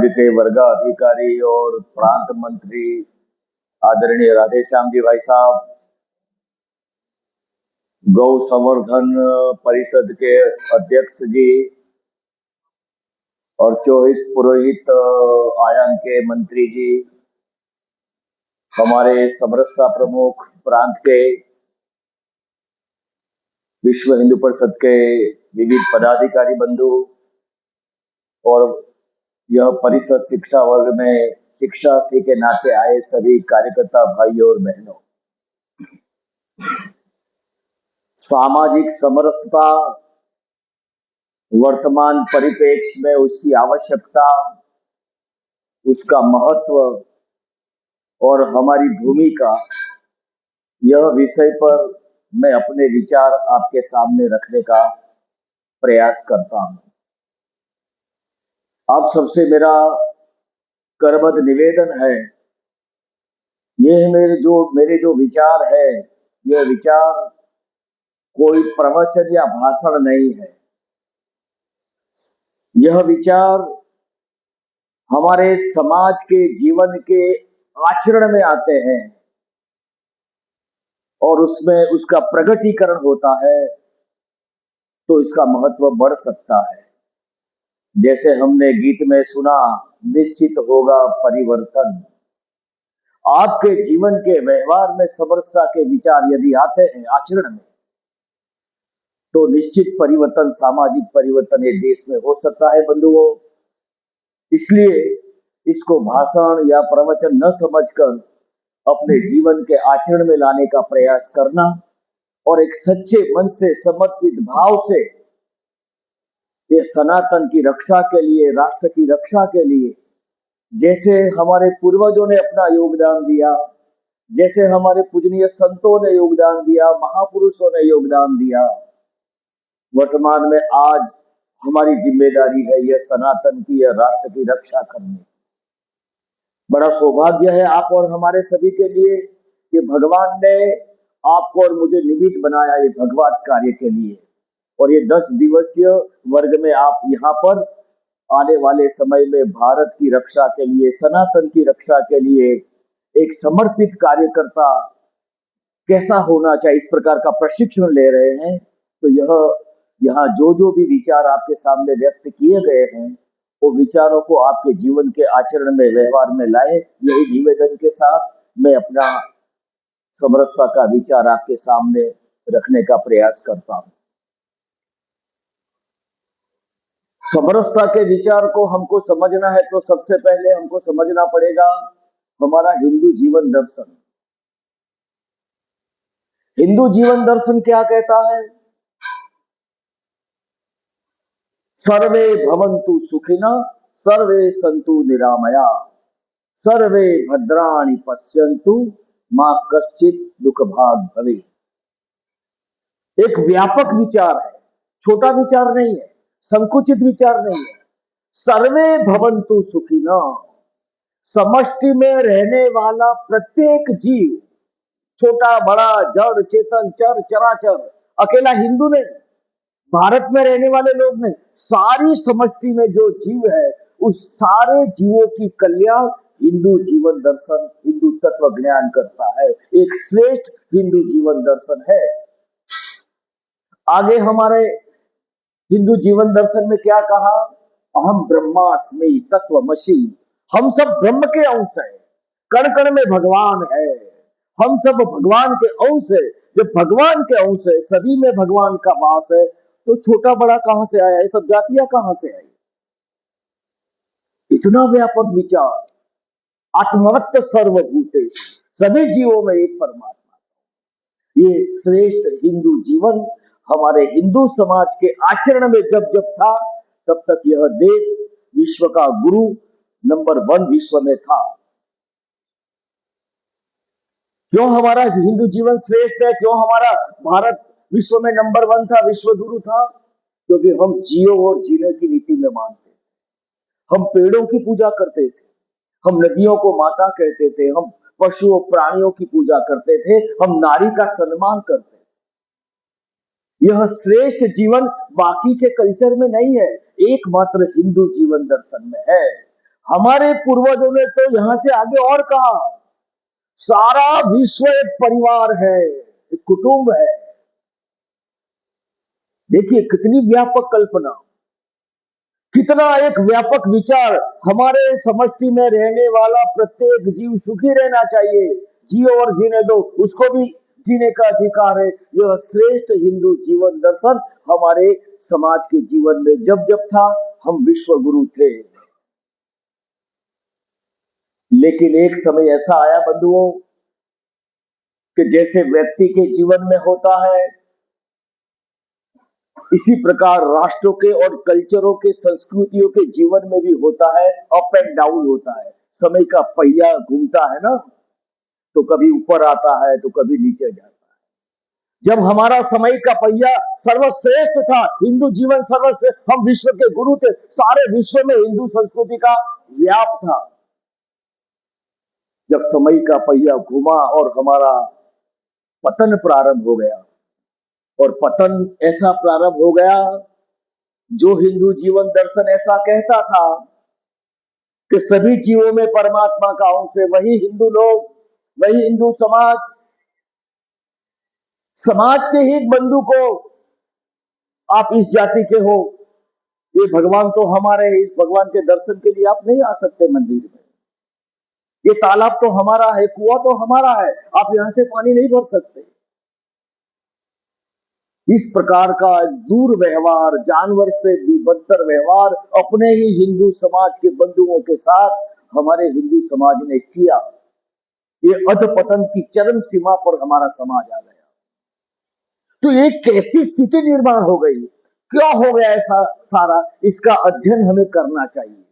सभी के वर्गाधिकारी और प्रांत मंत्री आदरणीय राधेश्याम जी भाई साहब, गौ संवर्धन परिषद के अध्यक्ष जी और चौहित पुरोहित आयाम के मंत्री जी, हमारे समरसता प्रमुख प्रांत के, विश्व हिंदू परिषद के विविध पदाधिकारी बंधु और यह परिषद शिक्षा वर्ग में शिक्षार्थी के नाते आए सभी कार्यकर्ता भाइयों और बहनों, सामाजिक समरसता वर्तमान परिप्रेक्ष्य में उसकी आवश्यकता, उसका महत्व और हमारी भूमिका, यह विषय पर मैं अपने विचार आपके सामने रखने का प्रयास करता हूं। आप सबसे मेरा करबद्ध निवेदन है, यह मेरे जो विचार है, यह विचार कोई प्रवचन या भाषण नहीं है। यह विचार हमारे समाज के जीवन के आचरण में आते हैं और उसमें उसका प्रगटीकरण होता है, तो इसका महत्व बढ़ सकता है। जैसे हमने गीत में सुना, निश्चित होगा परिवर्तन। आपके जीवन के व्यवहार में समरसता के विचार यदि आते हैं आचरण में, तो निश्चित परिवर्तन, सामाजिक परिवर्तन ये देश में हो सकता है बंधुओं। इसलिए इसको भाषण या प्रवचन न समझकर अपने जीवन के आचरण में लाने का प्रयास करना और एक सच्चे मन से, समर्पित भाव से ये सनातन की रक्षा के लिए, राष्ट्र की रक्षा के लिए, जैसे हमारे पूर्वजों ने अपना योगदान दिया, जैसे हमारे पूजनीय संतों ने योगदान दिया, महापुरुषों ने योगदान दिया, वर्तमान में आज हमारी जिम्मेदारी है यह सनातन की, यह राष्ट्र की रक्षा करनी। बड़ा सौभाग्य है आप और हमारे सभी के लिए कि भगवान ने आपको और मुझे निमित्त बनाया ये भगवत कार्य के लिए, और ये 10 दिवसीय वर्ग में आप यहाँ पर आने वाले समय में भारत की रक्षा के लिए, सनातन की रक्षा के लिए एक समर्पित कार्यकर्ता कैसा होना चाहिए, इस प्रकार का प्रशिक्षण ले रहे हैं। तो यह यहाँ जो भी विचार आपके सामने व्यक्त किए गए हैं, वो विचारों को आपके जीवन के आचरण में, व्यवहार में लाए, यही निवेदन के साथ मैं अपना समरसता का विचार आपके सामने रखने का प्रयास करता हूं। समरसता के विचार को हमको समझना है तो सबसे पहले हमको समझना पड़ेगा हमारा हिंदू जीवन दर्शन। हिंदू जीवन दर्शन क्या कहता है? सर्वे भवन्तु सुखिनः, सर्वे सन्तु निरामया, सर्वे भद्राणि पश्यन्तु, मां कश्चित् दुख भाग भवे। एक व्यापक विचार है, छोटा विचार नहीं है, संकुचित विचार नहीं है। सर्वे भवन्तु सुखिनः, समष्टि में रहने वाला प्रत्येक जीव, छोटा बड़ा, जड़ चेतन, चर चराचर, अकेला हिंदू नहीं, भारत में रहने वाले लोग नहीं, सारी समष्टि में जो जीव है उस सारे जीवों की कल्याण हिंदू जीवन दर्शन, हिंदू तत्व ज्ञान करता है। एक श्रेष्ठ हिंदू जीवन दर्शन है। आगे हमारे हिंदू जीवन दर्शन में क्या कहा? अहम ब्रह्मास्मि तत्वमसि। हम सब ब्रह्म के अंश हैं, कण कण में भगवान है, हम सब भगवान के अंश है। जब भगवान के अंश है, सभी में भगवान का वास है, तो छोटा बड़ा कहां से आया? ये सब जातियां कहां से आई? इतना व्यापक विचार। आत्मवत् सर्वभूतेषु, सभी जीवों में एक परमात्मा। ये श्रेष्ठ हिंदू जीवन हमारे हिंदू समाज के आचरण में जब जब था, तब तक यह देश विश्व का गुरु नंबर 1 विश्व में था। क्यों हमारा हिंदू जीवन श्रेष्ठ है? क्यों हमारा भारत विश्व में नंबर 1 था, विश्व गुरु था? क्योंकि हम जियो और जीने की नीति में मानते थे। हम पेड़ों की पूजा करते थे, हम नदियों को माता कहते थे, हम पशुओं प्राणियों की पूजा करते थे, हम नारी का सम्मान करते थे। यह श्रेष्ठ जीवन बाकी के कल्चर में नहीं है, एकमात्र हिंदू जीवन दर्शन में है। हमारे पूर्वजों ने तो यहां से आगे और कहा, सारा विश्व एक परिवार है, एक कुटुंब है। देखिए कितनी व्यापक कल्पना, कितना एक व्यापक विचार। हमारे समष्टि में रहने वाला प्रत्येक जीव सुखी रहना चाहिए, जियो और जीने दो, उसको भी जीने का अधिकार है। यह श्रेष्ठ हिंदू जीवन दर्शन हमारे समाज के जीवन में जब जब था, हम विश्व गुरु थे। लेकिन एक समय ऐसा आया बंधुओं कि जैसे व्यक्ति के जीवन में होता है, इसी प्रकार राष्ट्रों के और कल्चरों के, संस्कृतियों के जीवन में भी होता है। अप एंड डाउन होता है, समय का पहिया घूमता है ना, तो कभी ऊपर आता है तो कभी नीचे जाता है। जब हमारा समय का पहिया सर्वश्रेष्ठ था, हिंदू जीवन सर्वश्रेष्ठ, हम विश्व के गुरु थे, सारे विश्व में हिंदू संस्कृति का व्याप था। जब समय का पहिया घूमा और हमारा पतन प्रारंभ हो गया, और पतन ऐसा प्रारंभ हो गया जो हिंदू जीवन दर्शन ऐसा कहता था कि सभी जीवों में परमात्मा का अंश है। वही हिंदू लोग, वही हिंदू समाज, समाज के ही बंधु को आप इस जाति के हो, ये भगवान तो हमारे है, इस भगवान के दर्शन के लिए आप नहीं आ सकते मंदिर में। ये तालाब तो हमारा है, कुआं तो हमारा है, आप यहां से पानी नहीं भर सकते। इस प्रकार का दूर व्यवहार, जानवर से भी बदतर व्यवहार अपने ही हिंदू समाज के बंधुओं के साथ हमारे हिंदू समाज ने किया। ये अधपतन की चरम सीमा पर हमारा समाज आ गया। तो ये कैसी स्थिति निर्माण हो गई, क्या हो गया ऐसा सारा, इसका अध्ययन हमें करना चाहिए।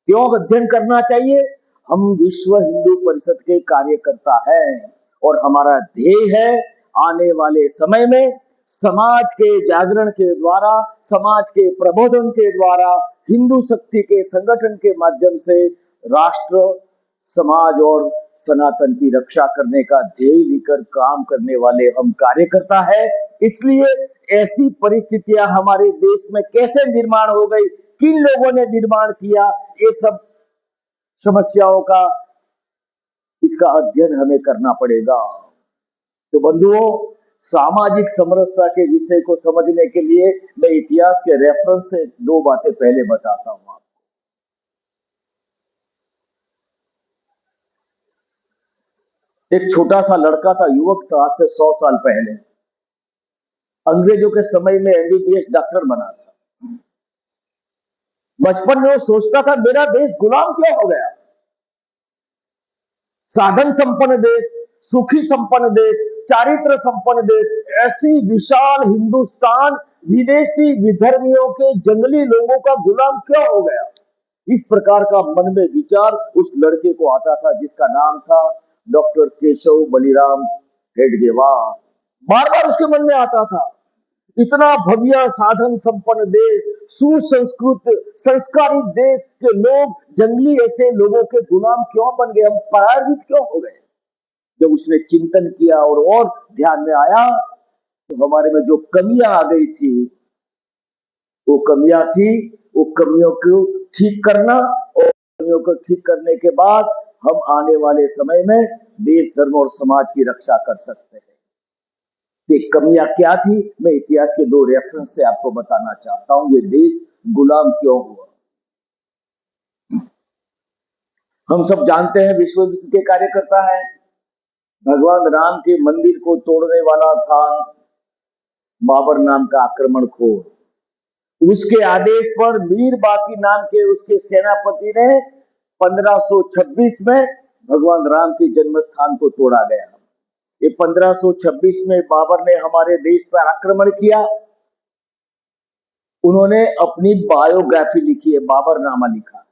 क्यों अध्ययन करना चाहिए? हम विश्व हिंदू परिषद के कार्यकर्ता हैं और हमारा ध्येय है आने वाले समय में समाज के जागरण के द्वारा, समाज के प्रबोधन के द्वारा, हिंदू शक्ति के संगठन के माध्यम से राष्ट्र, समाज और सनातन की रक्षा करने का ध्येय लेकर काम करने वाले हम कार्यकर्ता हैं। इसलिए ऐसी परिस्थितियां हमारे देश में कैसे निर्माण हो गई, किन लोगों ने निर्माण किया, ये सब समस्याओं का, इसका अध्ययन हमें करना पड़ेगा। तो बंधुओं, सामाजिक समरसता के विषय को समझने के लिए मैं इतिहास के रेफरेंस से दो बातें पहले बताता हूं आपको। एक छोटा सा लड़का था, युवक था, आज से 100 साल पहले अंग्रेजों के समय में एमबीबीएस डॉक्टर बना था। बचपन में वो सोचता था मेरा देश गुलाम क्यों हो गया। साधन संपन्न देश, सुखी संपन्न देश, चारित्र संपन्न देश, ऐसी विशाल हिंदुस्तान विदेशी विधर्मियों के जंगली लोगों का गुलाम क्यों हो गया। इस प्रकार का मन में विचार उस लड़के को आता था, जिसका नाम था डॉक्टर केशव बलिराम हेडगेवार। बार बार उसके मन में आता था, इतना भव्य साधन संपन्न देश, सुसंस्कृत संस्कारित देश के लोग जंगली ऐसे लोगों के गुलाम क्यों बन गए, हम पराजित क्यों हो गए। जब उसने चिंतन किया और ध्यान में आया तो हमारे में जो कमियां आ गई थी, वो कमियां थी, वो कमियों को ठीक करना, और कमियों को ठीक करने के बाद हम आने वाले समय में देश, धर्म और समाज की रक्षा कर सकते हैं। कमियां क्या थी, मैं इतिहास के दो रेफरेंस से आपको बताना चाहता हूं। ये देश गुलाम क्यों हुआ। हम सब जानते हैं विश्व के कार्यकर्ता है, भगवान राम के मंदिर को तोड़ने वाला था बाबर नाम का आक्रमणखोर। उसके आदेश पर मीर बाकी नाम के उसके सेनापति ने 1526 में भगवान राम के जन्म स्थान को तोड़ा गया। ये 1526 में बाबर ने हमारे देश पर आक्रमण किया। उन्होंने अपनी बायोग्राफी लिखी है, बाबरनामा लिखा,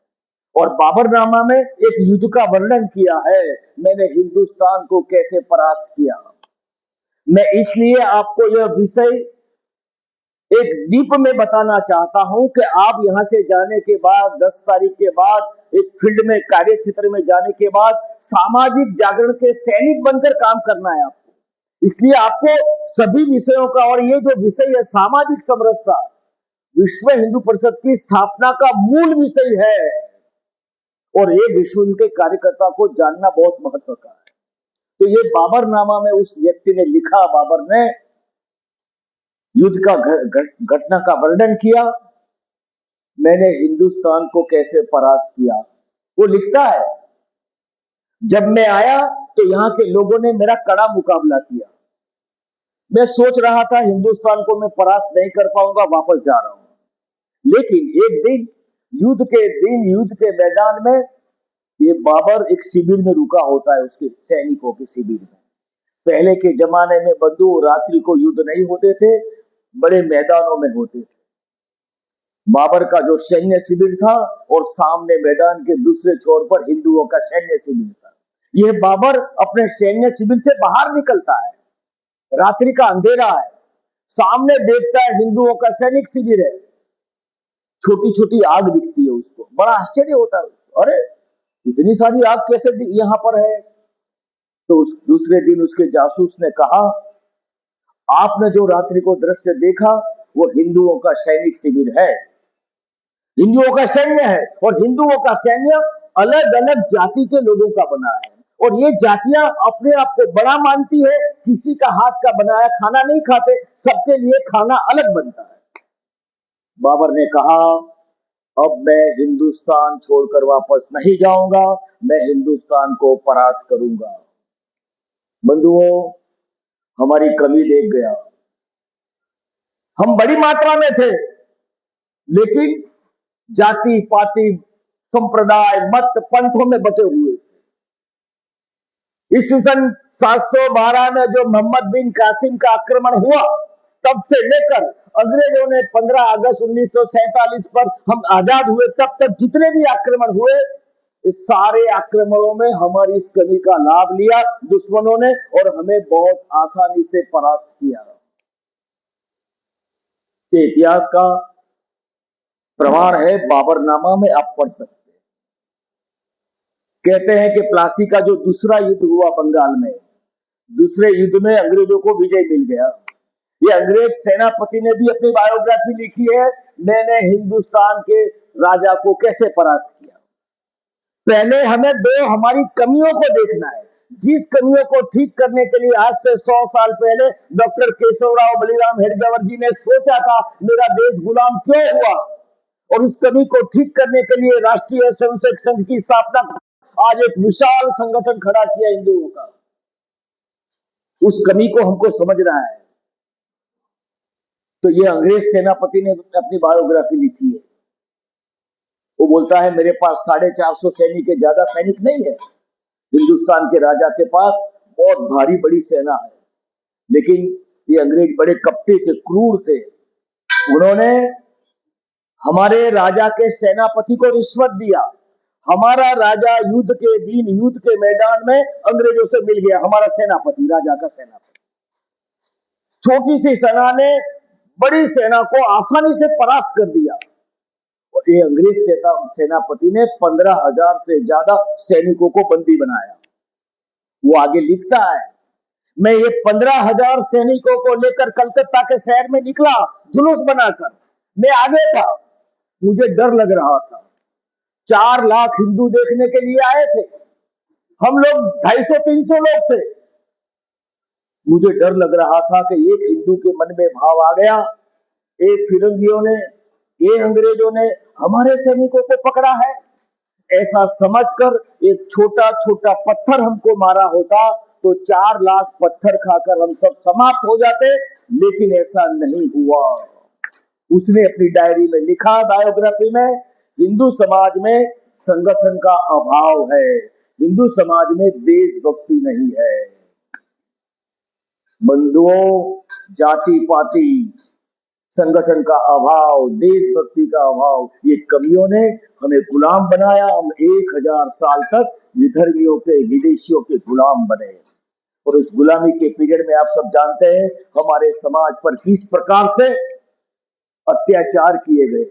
और बाबरनामा में एक युद्ध का वर्णन किया है, मैंने हिंदुस्तान को कैसे परास्त किया। मैं इसलिए आपको यह विषय एक डीप में बताना चाहता हूं कि आप यहां से जाने के बाद 10 तारीख के बाद एक फील्ड में, कार्य क्षेत्र में जाने के बाद सामाजिक जागरण के सैनिक बनकर काम करना है आपको। इसलिए आपको सभी विषयों का, और ये जो विषय है सामाजिक समरसता, विश्व हिंदू परिषद की स्थापना का मूल विषय है। और ये विश्व के कार्यकर्ता को जानना बहुत महत्व का है। तो ये बाबरनामा में उस व्यक्ति ने लिखा, बाबर ने युद्ध का घटना का वर्णन किया, मैंने हिंदुस्तान को कैसे परास्त किया। वो लिखता है, जब मैं आया तो यहाँ के लोगों ने मेरा कड़ा मुकाबला किया। मैं सोच रहा था हिंदुस्तान को मैं परास्त नहीं कर पाऊंगा, वापस जा रहा हूं। लेकिन एक दिन युद्ध के मैदान में ये बाबर एक शिविर में रुका होता है, उसके सैनिकों के शिविर में। पहले के जमाने में बंधु रात्रि को युद्ध नहीं होते थे, बड़े मैदानों में होते थे। बाबर का जो सैन्य शिविर था और सामने मैदान के दूसरे छोर पर हिंदुओं का सैन्य शिविर था। यह बाबर अपने सैन्य शिविर से बाहर निकलता है, रात्रि का अंधेरा है, सामने देखता है हिंदुओं का सैनिक शिविर है, छोटी छोटी आग दिखती है उसको, बड़ा आश्चर्य होता है, अरे इतनी सारी आग कैसे यहां पर है। तो उस दूसरे दिन उसके जासूस ने कहा, आपने जो रात्रि को दृश्य देखा वो हिंदुओं का सैनिक शिविर है, हिंदुओं का सैन्य है। और हिंदुओं का सैन्य अलग अलग जाति के लोगों का बना है, और ये जातियां अपने आप को बड़ा मानती है, किसी का हाथ का बनाया खाना नहीं खाते, सबके लिए खाना अलग बनता है। बाबर ने कहा, अब मैं हिंदुस्तान छोड़कर वापस नहीं जाऊंगा, मैं हिंदुस्तान को परास्त करूंगा। बंधुओं, हमारी कमी देख गया, हम बड़ी मात्रा में थे, लेकिन जाति पाति संप्रदाय मत पंथों में बटे हुए। इस सन 712 में जो मोहम्मद बिन कासिम का आक्रमण हुआ, तब से लेकर अंग्रेजों ने 15 अगस्त 1947 पर हम आजाद हुए, तब तक जितने भी आक्रमण हुए, इस सारे आक्रमणों में हमारी इस कमी का लाभ लिया दुश्मनों ने, और हमें बहुत आसानी से परास्त किया। ये इतिहास का प्रमाण है, बाबरनामा में आप पढ़ सकते हैं। कहते हैं कि प्लासी का जो दूसरा युद्ध हुआ बंगाल में, दूसरे युद्ध में अंग्रेजों को विजय मिल गया। ये अंग्रेज सेनापति ने भी अपनी बायोग्राफी लिखी है, मैंने हिंदुस्तान के राजा को कैसे परास्त किया। पहले हमें हमारी कमियों को देखना है, जिस कमियों को ठीक करने के लिए आज से 100 साल पहले डॉक्टर केशवराव बलिराम हेडगेवार जी ने सोचा था मेरा देश गुलाम क्यों हुआ, और उस कमी को ठीक करने के लिए राष्ट्रीय स्वयंसेवक संघ की स्थापना, आज एक विशाल संगठन खड़ा किया हिंदुओं का। उस कमी को हमको समझना है। तो ये अंग्रेज सेनापति ने अपनी बायोग्राफी लिखी है। वो बोलता है, मेरे पास 450 सैनिक के, ज्यादा सैनिक नहीं है। हिंदुस्तान के राजा के पास बहुत भारी बड़ी सेना है, लेकिन ये अंग्रेज बड़े कपटी थे, क्रूर थे। उन्होंने हमारे राजा के सेनापति को रिश्वत दिया। हमारा राजा युद्ध के दिन युद्ध के मैदान में अंग्रेजों से मिल गया, हमारा सेनापति, राजा का सेनापति। छोटी सी सेना ने बड़ी सेना को आसानी से परास्त कर दिया। और ये अंग्रेज सेनापति ने 15,000 से ज्यादा सैनिकों को बंदी बनाया। वो आगे लिखता है, मैं ये 15,000 सैनिकों को लेकर कलकत्ता के शहर में निकला, जुलूस बनाकर। मैं आगे था, मुझे डर लग रहा था। 4 लाख हिंदू देखने के लिए आए थे, हम लोग 250-300 लोग थे। मुझे डर लग रहा था कि एक हिंदू के मन में भाव आ गया, एक फिरंगियों ने, ये अंग्रेजों ने हमारे सैनिकों को पकड़ा है, ऐसा समझकर एक छोटा छोटा पत्थर हमको मारा होता तो 4 लाख पत्थर खाकर हम सब समाप्त हो जाते, लेकिन ऐसा नहीं हुआ। उसने अपनी डायरी में लिखा, बायोग्राफी में, हिंदू समाज में संगठन का अभाव है, हिंदू समाज में देशभक्ति नहीं है। बंधुओं, जाति पाति संगठन का अभाव, देशभक्ति का अभाव, ये कमियों ने हमें गुलाम बनाया। हम 1000 साल तक विधर्मियों के, विदेशियों के गुलाम बने। और उस गुलामी के पीरियड में आप सब जानते हैं हमारे समाज पर किस प्रकार से अत्याचार किए गए।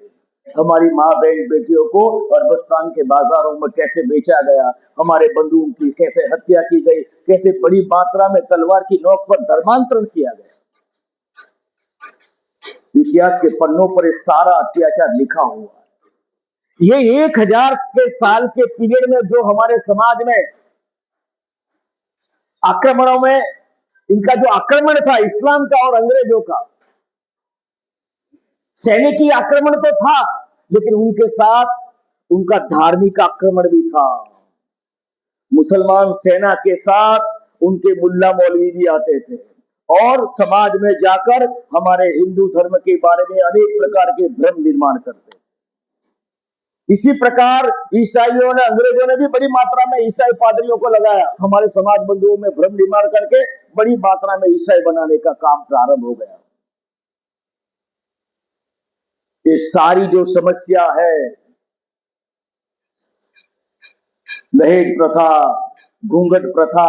हमारी माँ बहन बेटियों को अरबस्तान के बाजारों में कैसे बेचा गया, हमारे बंधुओं की कैसे हत्या की गई, कैसे बड़ी मात्रा में तलवार की नोक पर धर्मांतरण किया गया। इतिहास के पन्नों पर सारा अत्याचार लिखा हुआ है। ये 1000 के साल के पीरियड में जो हमारे समाज में आक्रमणों में इनका जो आक्रमण था इस्लाम का और अंग्रेजों का, सैनिकी आक्रमण तो था, लेकिन उनके साथ उनका धार्मिक आक्रमण भी था। मुसलमान सेना के साथ उनके मुल्ला मौलवी भी आते थे और समाज में जाकर हमारे हिंदू धर्म के बारे में अनेक प्रकार के भ्रम निर्माण करते। इसी प्रकार ईसाइयों ने, अंग्रेजों ने भी बड़ी मात्रा में ईसाई पादरियों को लगाया, हमारे समाज बंधुओं में भ्रम निर्माण करके बड़ी मात्रा में ईसाई बनाने का काम प्रारंभ हो गया। ये सारी जो समस्या है, दहेज प्रथा, घूंघट प्रथा,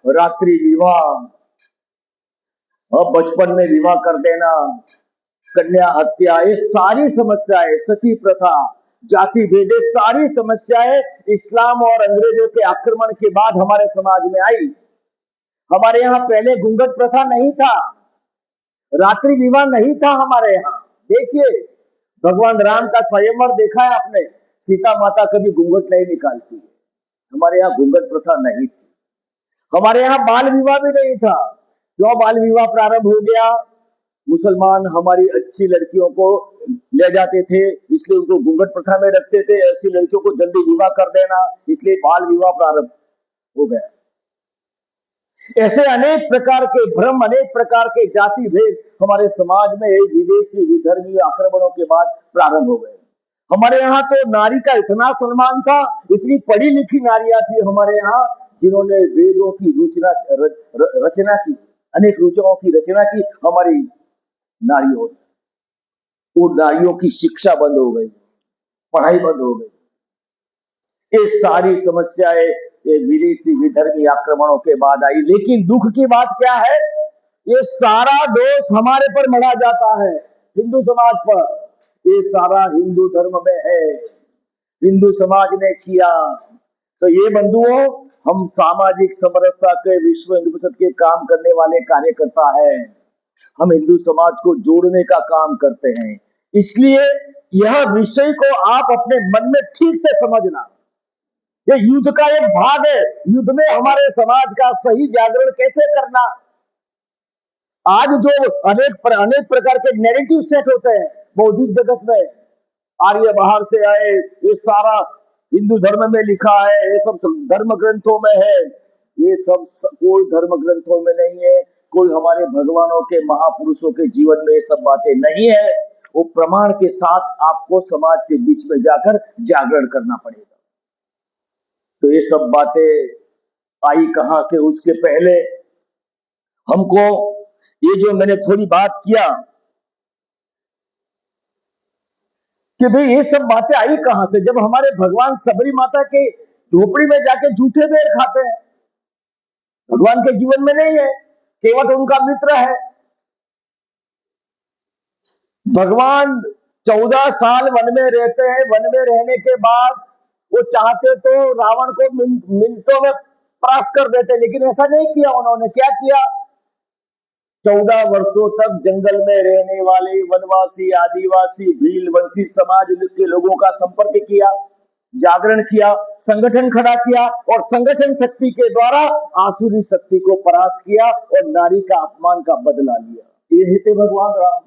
रात्रि विवाह, और बचपन में विवाह कर देना, कन्या हत्या, ये सारी समस्याएं, सती प्रथा, जाति भेद, सारी समस्याएं इस्लाम और अंग्रेजों के आक्रमण के बाद हमारे समाज में आई। हमारे यहाँ पहले घूंघट प्रथा नहीं था, रात्रि विवाह नहीं था हमारे यहाँ। देखिए भगवान राम का स्वयंवर देखा है आपने, सीता माता कभी घूंघट नहीं निकालती है। हमारे यहाँ घूंघट प्रथा नहीं थी। हमारे यहाँ बाल विवाह भी नहीं था। क्यों बाल विवाह प्रारंभ हो गया? मुसलमान हमारी अच्छी लड़कियों को ले जाते थे, इसलिए उनको घूंघट प्रथा में रखते थे। ऐसी लड़कियों को जल्दी विवाह कर देना, इसलिए बाल विवाह प्रारंभ हो गया। ऐसे अनेक प्रकार के भ्रम, अनेक प्रकार के जाति भेद हमारे समाज में विदेशी विधर्मी आक्रमणों के बाद प्रारंभ हो गए। हमारे यहाँ तो नारी का इतना सम्मान था, इतनी पढ़ी लिखी नारियां थी हमारे यहाँ, जिन्होंने वेदों की रचना की, अनेक रुचियों की रचना की हमारी नारियों। वो नारियों की शिक्षा बंद हो गई, पढ़ाई बंद हो गई। ये सारी समस्याएं ये विदेशी विधर्मी आक्रमणों के बाद आई। लेकिन दुख की बात क्या है, ये सारा दोष हमारे पर मढ़ा जाता है, हिंदू समाज पर। ये सारा हिंदू धर्म में है, हिंदू समाज ने किया। तो ये बंधुओं, हम सामाजिक समरसता के, विश्व हिंदू परिषद के काम करने वाले कार्यकर्ता हैं। हम हिंदू समाज को जोड़ने का काम करते हैं। इसलिए यह विषय को आप अपने मन में ठीक से समझना। ये युद्ध का एक भाग है। युद्ध में हमारे समाज का सही जागरण कैसे करना। आज जो अनेक प्रकार के नैरेटिव सेट होते हैं बौद्धिक जगत में, आर्य बाहर से आए, ये सारा हिंदू धर्म में लिखा है, ये सब धर्म ग्रंथों में है। ये सब कोई धर्म ग्रंथों में नहीं है, कोई हमारे भगवानों के, महापुरुषों के जीवन में ये सब बातें नहीं है। वो प्रमाण के साथ आपको समाज के बीच में जाकर जागरण करना पड़ेगा। तो ये सब बातें आई कहां से? उसके पहले हमको ये जो मैंने थोड़ी बात किया कि भाई ये सब बातें आई कहां से, जब हमारे भगवान सबरी माता के झोपड़ी में जाके जूठे बेर खाते हैं। भगवान के जीवन में नहीं है, केवट उनका मित्र है। भगवान 14 साल वन में रहते हैं। वन में रहने के बाद वो चाहते तो रावण को मिनटों में परास्त कर देते, लेकिन ऐसा नहीं किया उन्होंने। क्या किया? 14 वर्षों तक जंगल में रहने वाले वनवासी, आदिवासी, भील, वंशी समाज के लोगों का संपर्क किया, जागरण किया, संगठन खड़ा किया और संगठन शक्ति के द्वारा आसुरी शक्ति को परास्त किया और नारी का अपमान का बदला लिया। ये थे भगवान राम।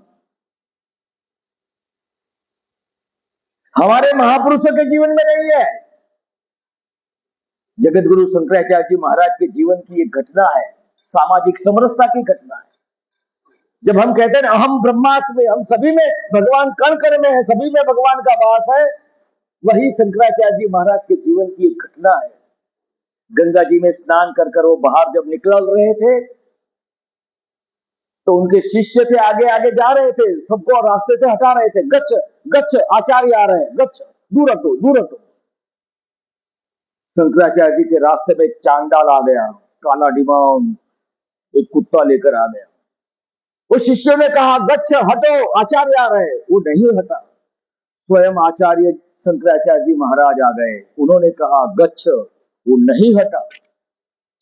हमारे महापुरुषों के जीवन में नहीं है। जगत गुरु शंकराचार्य जी महाराज के जीवन की एक घटना है, सामाजिक समरसता की घटना है। जब हम कहते हैं अहम ब्रह्मास्मि, हम सभी में भगवान कण कण में है, सभी में भगवान का वास है, वही शंकराचार्य जी महाराज के जीवन की एक घटना है। गंगा जी में स्नान कर वो बाहर जब निकल रहे थे तो उनके शिष्य थे, आगे आगे जा रहे थे, सबको रास्ते से हटा रहे थे। गच्छ गच्छ, आचार्य आ रहे हैं, गच्छ, दूर हटो दूर हटो। शंकराचार्य जी के रास्ते में चांडाल आ गया, काला डिमांड, एक कुत्ता लेकर आ गया। वो शिष्यों ने कहा गच्छ, हटो, आचार्य आ रहे हैं। वो नहीं हटा। स्वयं आचार्य शंकराचार्य जी महाराज आ गए, उन्होंने कहा गच्छ, वो नहीं हटा।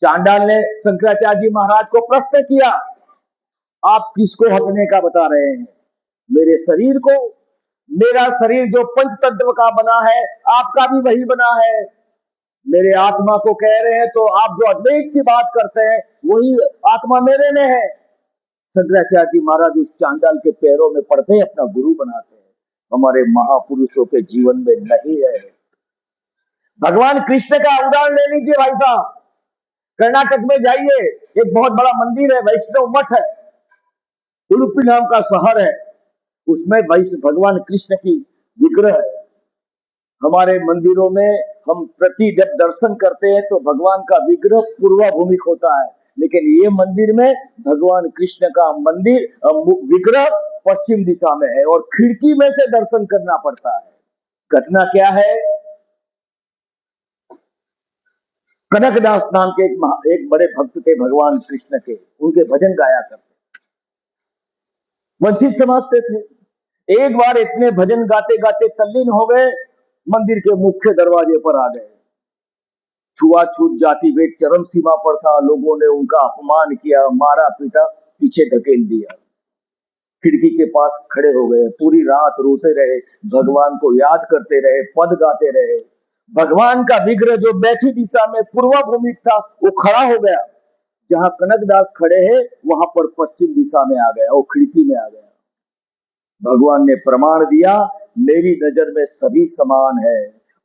चांडाल ने शंकराचार्य जी महाराज को प्रश्न किया, आप किसको हटने का बता रहे हैं? मेरे शरीर को, मेरा शरीर जो पंच तत्व का बना है, आपका भी वही बना है। मेरे आत्मा को कह रहे हैं तो आप जो अद्वैत की बात करते हैं वही आत्मा मेरे में है। शंकराचार्य जी महाराज उस चांडाल के पैरों में पड़ते हैं, अपना गुरु बनाते हैं। हमारे महापुरुषों के जीवन में नहीं है। भगवान कृष्ण का उदाहरण ले लीजिए भाई साहब। कर्नाटक में जाइए, एक बहुत बड़ा मंदिर है, वैष्णव मठ है, उडुपी नाम का शहर है, उसमें भगवान कृष्ण की विग्रह है। हमारे मंदिरों में हम प्रति जब दर्शन करते हैं तो भगवान का विग्रह पूर्वाभूमिक होता है, लेकिन ये मंदिर में भगवान कृष्ण का मंदिर विग्रह पश्चिम दिशा में है और खिड़की में से दर्शन करना पड़ता है। घटना क्या है? कनकदास नाम के एक बड़े भक्त थे भगवान कृष्ण के, उनके भजन गाया करते, वंचित समाज से थे। एक बार इतने भजन गाते गाते तल्लीन हो गए, मंदिर के मुख्य दरवाजे पर आ गए। छुआछूत जाति भेद चरम सीमा पर था। लोगों ने उनका अपमान किया, मारा पीटा, पीछे धकेल दिया। खिड़की के पास खड़े हो गए, पूरी रात रोते रहे, भगवान को याद करते रहे, पद गाते रहे। भगवान का विग्रह जो बैठी दिशा में पूर्वाभूमिक था वो खड़ा हो गया। जहां कनकदास खड़े हैं वहां पर पश्चिम दिशा में आ गया, वो खिड़की में आ गया। भगवान ने प्रमाण दिया, मेरी नजर में सभी समान है।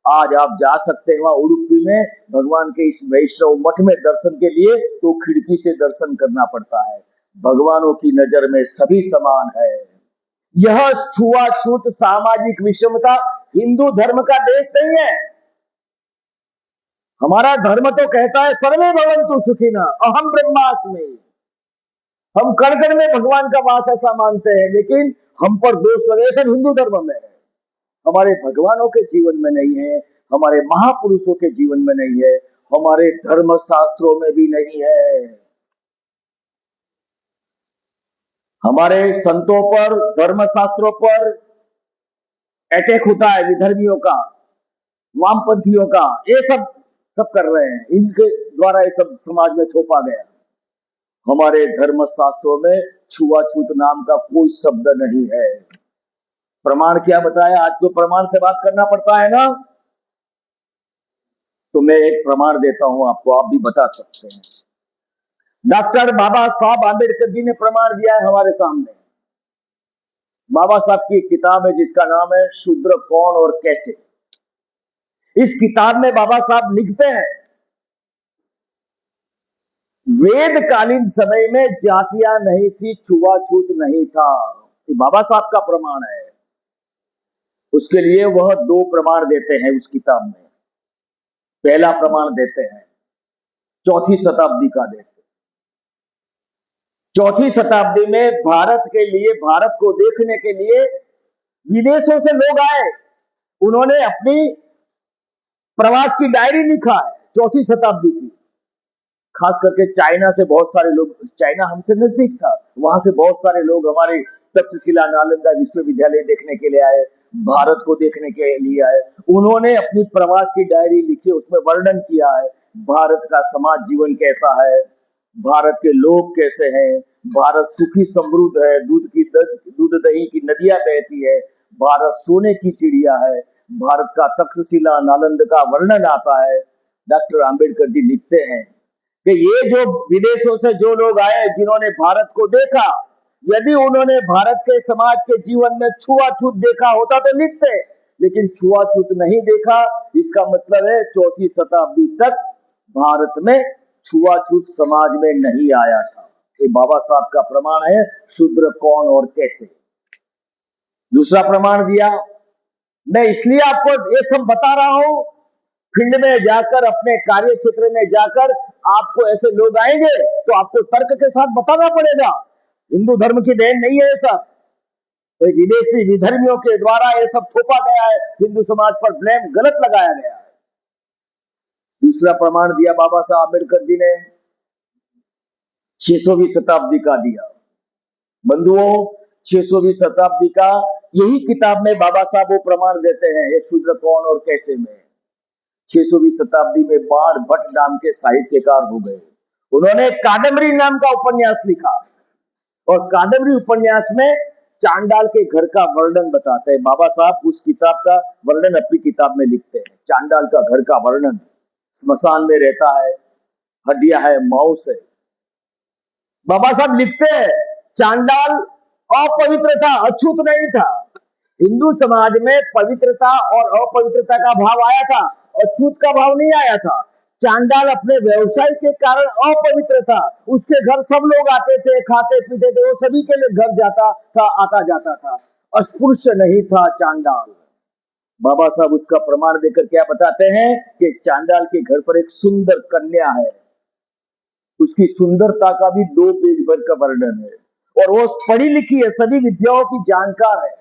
आज आप जा सकते हैं वहां उडुपी में भगवान के इस वैष्णव मठ में दर्शन के लिए, तो खिड़की से दर्शन करना पड़ता है। भगवानों की नजर में सभी समान है। यह छुआछूत सामाजिक विषमता हिंदू धर्म का देश नहीं है। हमारा धर्म तो कहता है सर्वे भवन्तु सुखिनः अहम ब्रह्मास्मि। हम कण कण में भगवान का वास ऐसा मानते हैं, लेकिन हम पर दोष लगे सब हिंदू धर्म में है। हमारे भगवानों के जीवन में नहीं है, हमारे महापुरुषों के जीवन में नहीं है, हमारे धर्म शास्त्रों में भी नहीं है। हमारे संतों पर, धर्म शास्त्रों पर अटैक होता है, विधर्मियों का, वामपंथियों का, ये सब सब कर रहे हैं, इनके द्वारा ये सब समाज में थोपा गया। हमारे धर्म शास्त्रों में छुआछूत नाम का कोई शब्द नहीं है। प्रमाण क्या बताया? आज तो प्रमाण से बात करना पड़ता है ना, तो मैं एक प्रमाण देता हूं आपको, आप भी बता सकते हैं। डॉक्टर बाबा साहब आंबेडकर जी ने प्रमाण दिया है हमारे सामने। बाबा साहब की किताब है जिसका नाम है शूद्र कौन और कैसे। इस किताब में बाबा साहब लिखते हैं, वेदकालीन समय में जातियां नहीं थी, छुआछूत नहीं था। ये बाबा साहब का प्रमाण है। उसके लिए वह दो प्रमाण देते हैं उस किताब में। पहला प्रमाण देते हैं चौथी शताब्दी का देते। चौथी शताब्दी में भारत के लिए, भारत को देखने के लिए विदेशों से लोग आए, उन्होंने अपनी प्रवास की डायरी लिखा है चौथी शताब्दी की। खास करके चाइना से बहुत सारे लोग, चाइना हमसे नजदीक था, वहां से बहुत सारे लोग हमारे तक्षशिला नालंदा विश्वविद्यालय देखने के लिए आए, भारत को देखने के लिए आए। उन्होंने अपनी प्रवास की डायरी लिखी, उसमें वर्णन किया है भारत का समाज जीवन कैसा है, भारत के लोग कैसे हैं, भारत सुखी समृद्ध है, दूध दही की नदियां बहती है, भारत सोने की चिड़िया है, भारत का तक्षशिला नालंदा का वर्णन आता है। डॉक्टर आंबेडकर जी लिखते हैं कि ये जो विदेशों से जो लोग आए जिन्होंने भारत को देखा, यदि उन्होंने भारत के समाज के जीवन में छुआछूत देखा होता तो लिखते, लेकिन छुआछूत नहीं देखा। इसका मतलब है चौथी शताब्दी तक भारत में छुआछूत समाज में नहीं आया था। ये बाबा साहब का प्रमाण है, शूद्र कौन और कैसे। दूसरा प्रमाण दिया, मैं इसलिए आपको ये सब बता रहा हूं, फील्ड में जाकर, अपने कार्य क्षेत्र में जाकर आपको ऐसे लोग आएंगे तो आपको तर्क के साथ बताना पड़ेगा। हिंदू धर्म की देन नहीं है ये सब, तो विदेशी विधर्मियों के द्वारा ये सब थोपा गया है, हिंदू समाज पर ब्लेम गलत लगाया गया है। दूसरा प्रमाण दिया बाबा साहब अम्बेडकर जी ने 600वीं शताब्दी का दिया। बंधुओं, 600वीं शताब्दी का यही किताब में बाबा साहब वो प्रमाण देते हैं, ये शूद्र कौन और कैसे में। 600वीं शताब्दी में बाण भट्ट नाम के साहित्यकार हो गए। उन्होंने कादम्बरी नाम का उपन्यास लिखा और कादम्बरी उपन्यास में चांडाल के घर का वर्णन बताते हैं। बाबा साहब उस किताब का वर्णन अपनी किताब में लिखते हैं। चांडाल का घर का वर्णन, स्मशान में रहता है, हड्डियां है, मांस है। बाबा साहब लिखते हैं चांडाल अपवित्र था, अछूत नहीं था। हिंदू समाज में पवित्रता और अपवित्रता का भाव आया था, अछूत का भाव नहीं आया था। चांडाल अपने व्यवसाय के कारण अपवित्र था। उसके घर सब लोग आते थे, खाते पीते थे, वो सभी के लिए घर जाता था, आता जाता था। अस्पृश्य नहीं था चांडाल। बाबा साहब उसका प्रमाण देकर क्या बताते हैं कि चांडाल के घर पर एक सुंदर कन्या है। उसकी सुंदरता का भी 2 पेज भर का वर्णन है, और वो पढ़ी लिखी है, सभी विद्याओं की जानकार है,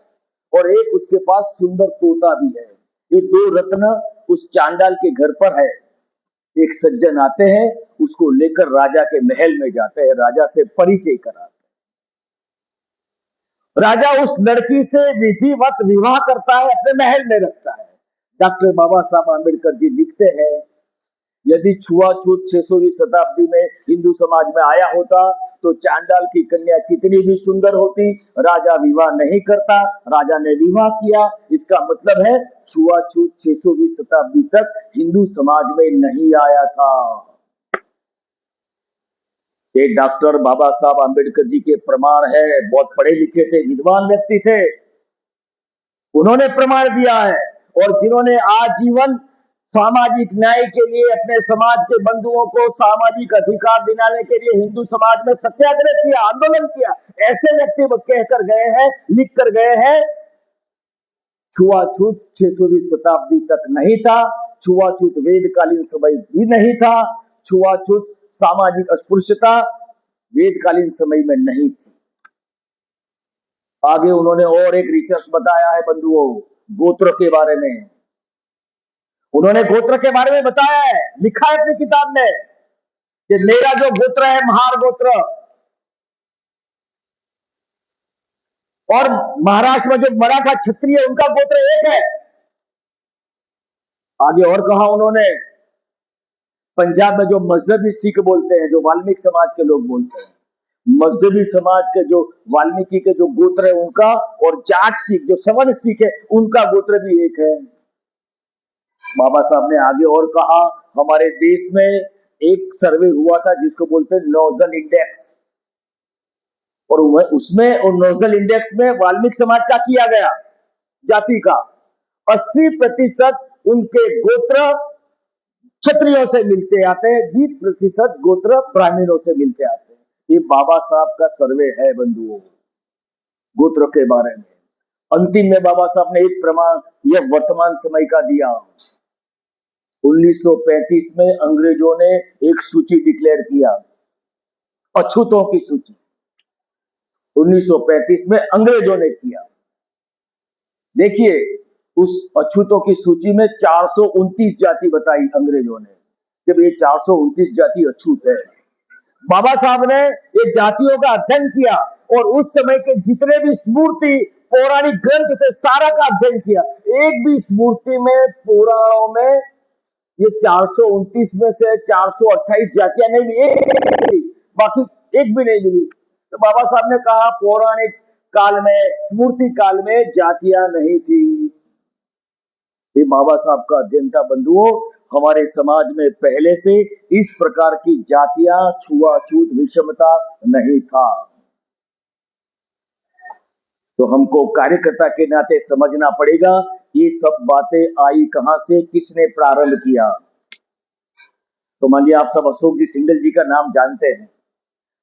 और एक उसके पास सुंदर तोता भी है। ये 2 रत्न उस चांडाल के घर पर है। एक सज्जन आते हैं, उसको लेकर राजा के महल में जाते हैं, राजा से परिचय कराते हैं। राजा उस लड़की से विधिवत विवाह करता है, अपने महल में रखता है। डॉक्टर बाबा साहब आम्बेडकर जी लिखते हैं, यदि छुआछूत 600वीं शताब्दी में हिंदू समाज में आया होता तो चांडाल की कन्या कितनी भी सुंदर होती, राजा विवाह नहीं करता। राजा ने विवाह किया, इसका मतलब है छुआछूत 600वीं शताब्दी तक हिंदू समाज में नहीं आया था। ये डॉक्टर बाबा साहब आम्बेडकर जी के प्रमाण है। बहुत पढ़े लिखे थे, विद्वान व्यक्ति थे, उन्होंने प्रमाण दिया है। और जिन्होंने आजीवन सामाजिक न्याय के लिए अपने समाज के बंधुओं को सामाजिक अधिकार दिलाने के लिए हिंदू समाज में सत्याग्रह किया, आंदोलन किया, ऐसे व्यक्ति कहकर गए हैं, लिख कर गए हैं, छुआछूत 600वीं शताब्दी तक नहीं था, छुआछूत वेदकालीन समय भी नहीं था, छुआछूत सामाजिक अस्पृश्यता वेदकालीन समय में नहीं थी। आगे उन्होंने और एक रिसर्च बताया है बंधुओं, गोत्र के बारे में। उन्होंने गोत्र के बारे में बताया है, लिखा है अपनी किताब में कि मेरा जो गोत्र है महार गोत्र, और महाराष्ट्र में जो मराठा क्षत्रिय उनका गोत्र एक है। आगे और कहा उन्होंने, पंजाब में जो मजहबी सिख बोलते हैं, जो वाल्मीकि समाज के लोग बोलते हैं, मजहबी समाज के जो वाल्मीकि के जो गोत्र है उनका, और जाट सिख जो सवर्ण सिख है उनका गोत्र भी एक है। बाबा साहब ने आगे और कहा, हमारे देश में एक सर्वे हुआ था जिसको बोलते हैं नोजल इंडेक्स, और उसमें और नोजल इंडेक्स में वाल्मीकि समाज का किया गया, जाति का 80% उनके गोत्र क्षत्रियों से मिलते आते हैं, 20% गोत्र ब्राह्मणों से मिलते आते हैं। ये बाबा साहब का सर्वे है बंधुओं, गोत्र के बारे में। अंतिम में बाबा साहब ने एक प्रमाण यह वर्तमान समय का दिया। 1935 में अंग्रेजों ने एक सूची डिक्लेयर किया, अछूतों की सूची। 1935 में अंग्रेजों ने किया। देखिए, उस अछूतों की सूची में 429 जाति बताई अंग्रेजों ने, जब ये 429 जाति अछूत है। बाबा साहब ने ये जातियों का अध्ययन किया, और उस समय के जितने भी स्मृति पौराणिक ग्रंथ थे सारा का अध्ययन किया। एक भी स्मृति में, पुराणों में ये 429 में से 428 जातियां नहीं मिली, बाकी एक भी नहीं मिली। तो बाबा साहब ने कहा पौराणिक काल में, स्मृति काल में जातियां नहीं थी। ये बाबा साहब का अध्ययन था बंधुओं। हमारे समाज में पहले से इस प्रकार की जातियां, छुआछूत, विषमता नहीं था। तो हमको कार्यकर्ता के नाते समझना पड़ेगा ये सब बातें आई कहां से, किसने प्रारंभ किया। तो मान लिया आप सब अशोक जी सिंघल जी का नाम जानते हैं।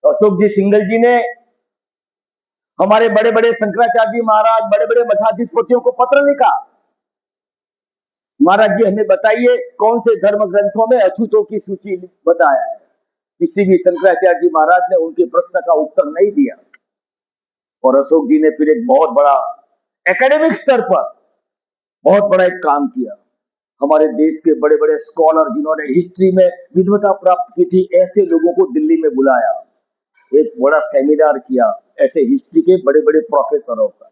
अशोक जी सिंघल जी ने हमारे बड़े बड़े शंकराचार्य जी महाराज, बड़े बड़े मठाधीशपतियों को पत्र लिखा, महाराज जी हमें बताइए कौन से धर्म ग्रंथों में अछूतों की सूची बताया है। किसी भी शंकराचार्य जी महाराज ने उनके प्रश्न का उत्तर नहीं दिया। और अशोक जी ने फिर एक बहुत बड़ा एकेडमिक स्तर पर बहुत बड़ा एक काम किया। हमारे देश के बड़े बड़े स्कॉलर जिन्होंने हिस्ट्री में विद्वता प्राप्त की थी, ऐसे लोगों को दिल्ली में बुलाया, एक बड़ा सेमिनार किया ऐसे हिस्ट्री के बड़े बड़े प्रोफेसरों का।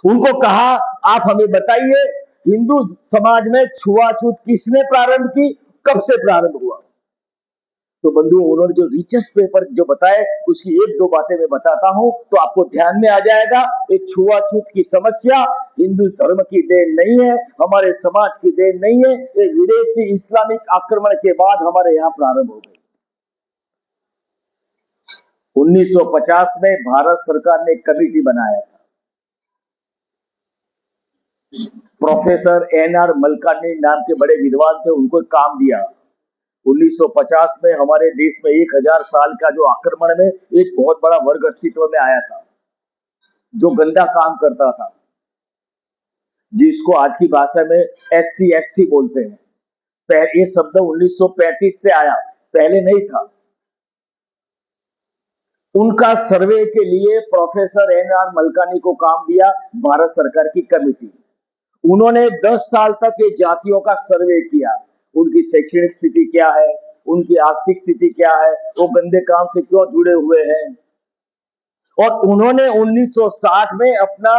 उनको कहा आप हमें बताइए हिंदू समाज में छुआछूत किसने प्रारंभ की, कब से प्रारंभ हुआ। तो बंधु, उन्होंने जो रिसर्च पेपर जो बताए उसकी एक दो बातें मैं बताता हूं तो आपको ध्यान में आ जाएगा। एक छुआछूत की समस्या हिंदू धर्म की देन नहीं है, हमारे समाज की देन नहीं है, ये विदेशी इस्लामिक आक्रमण के बाद हमारे यहाँ प्रारंभ हो गई। 1950 में भारत सरकार ने एक कमेटी बनाया था। Professor NR. मलकानी नाम के बड़े विद्वान थे, उनको काम दिया। 1950 में हमारे देश में 1000 साल का जो आक्रमण में एक बहुत बड़ा वर्ग अस्तित्व में आया था जो गंदा काम करता था, जिसको आज की भाषा में SC/ST बोलते हैं। ये शब्द 1935 से आया, पहले नहीं था। उनका सर्वे के लिए प्रोफेसर एन.आर. मलकानी को काम दिया भारत सरकार की कमेटी। उन्होंने 10 साल तक ये जातियों का सर्वे किया, उनकी शैक्षणिक स्थिति क्या है, उनकी आर्थिक स्थिति क्या है, वो गंदे काम से क्यों जुड़े हुए हैं। और उन्होंने 1960 में अपना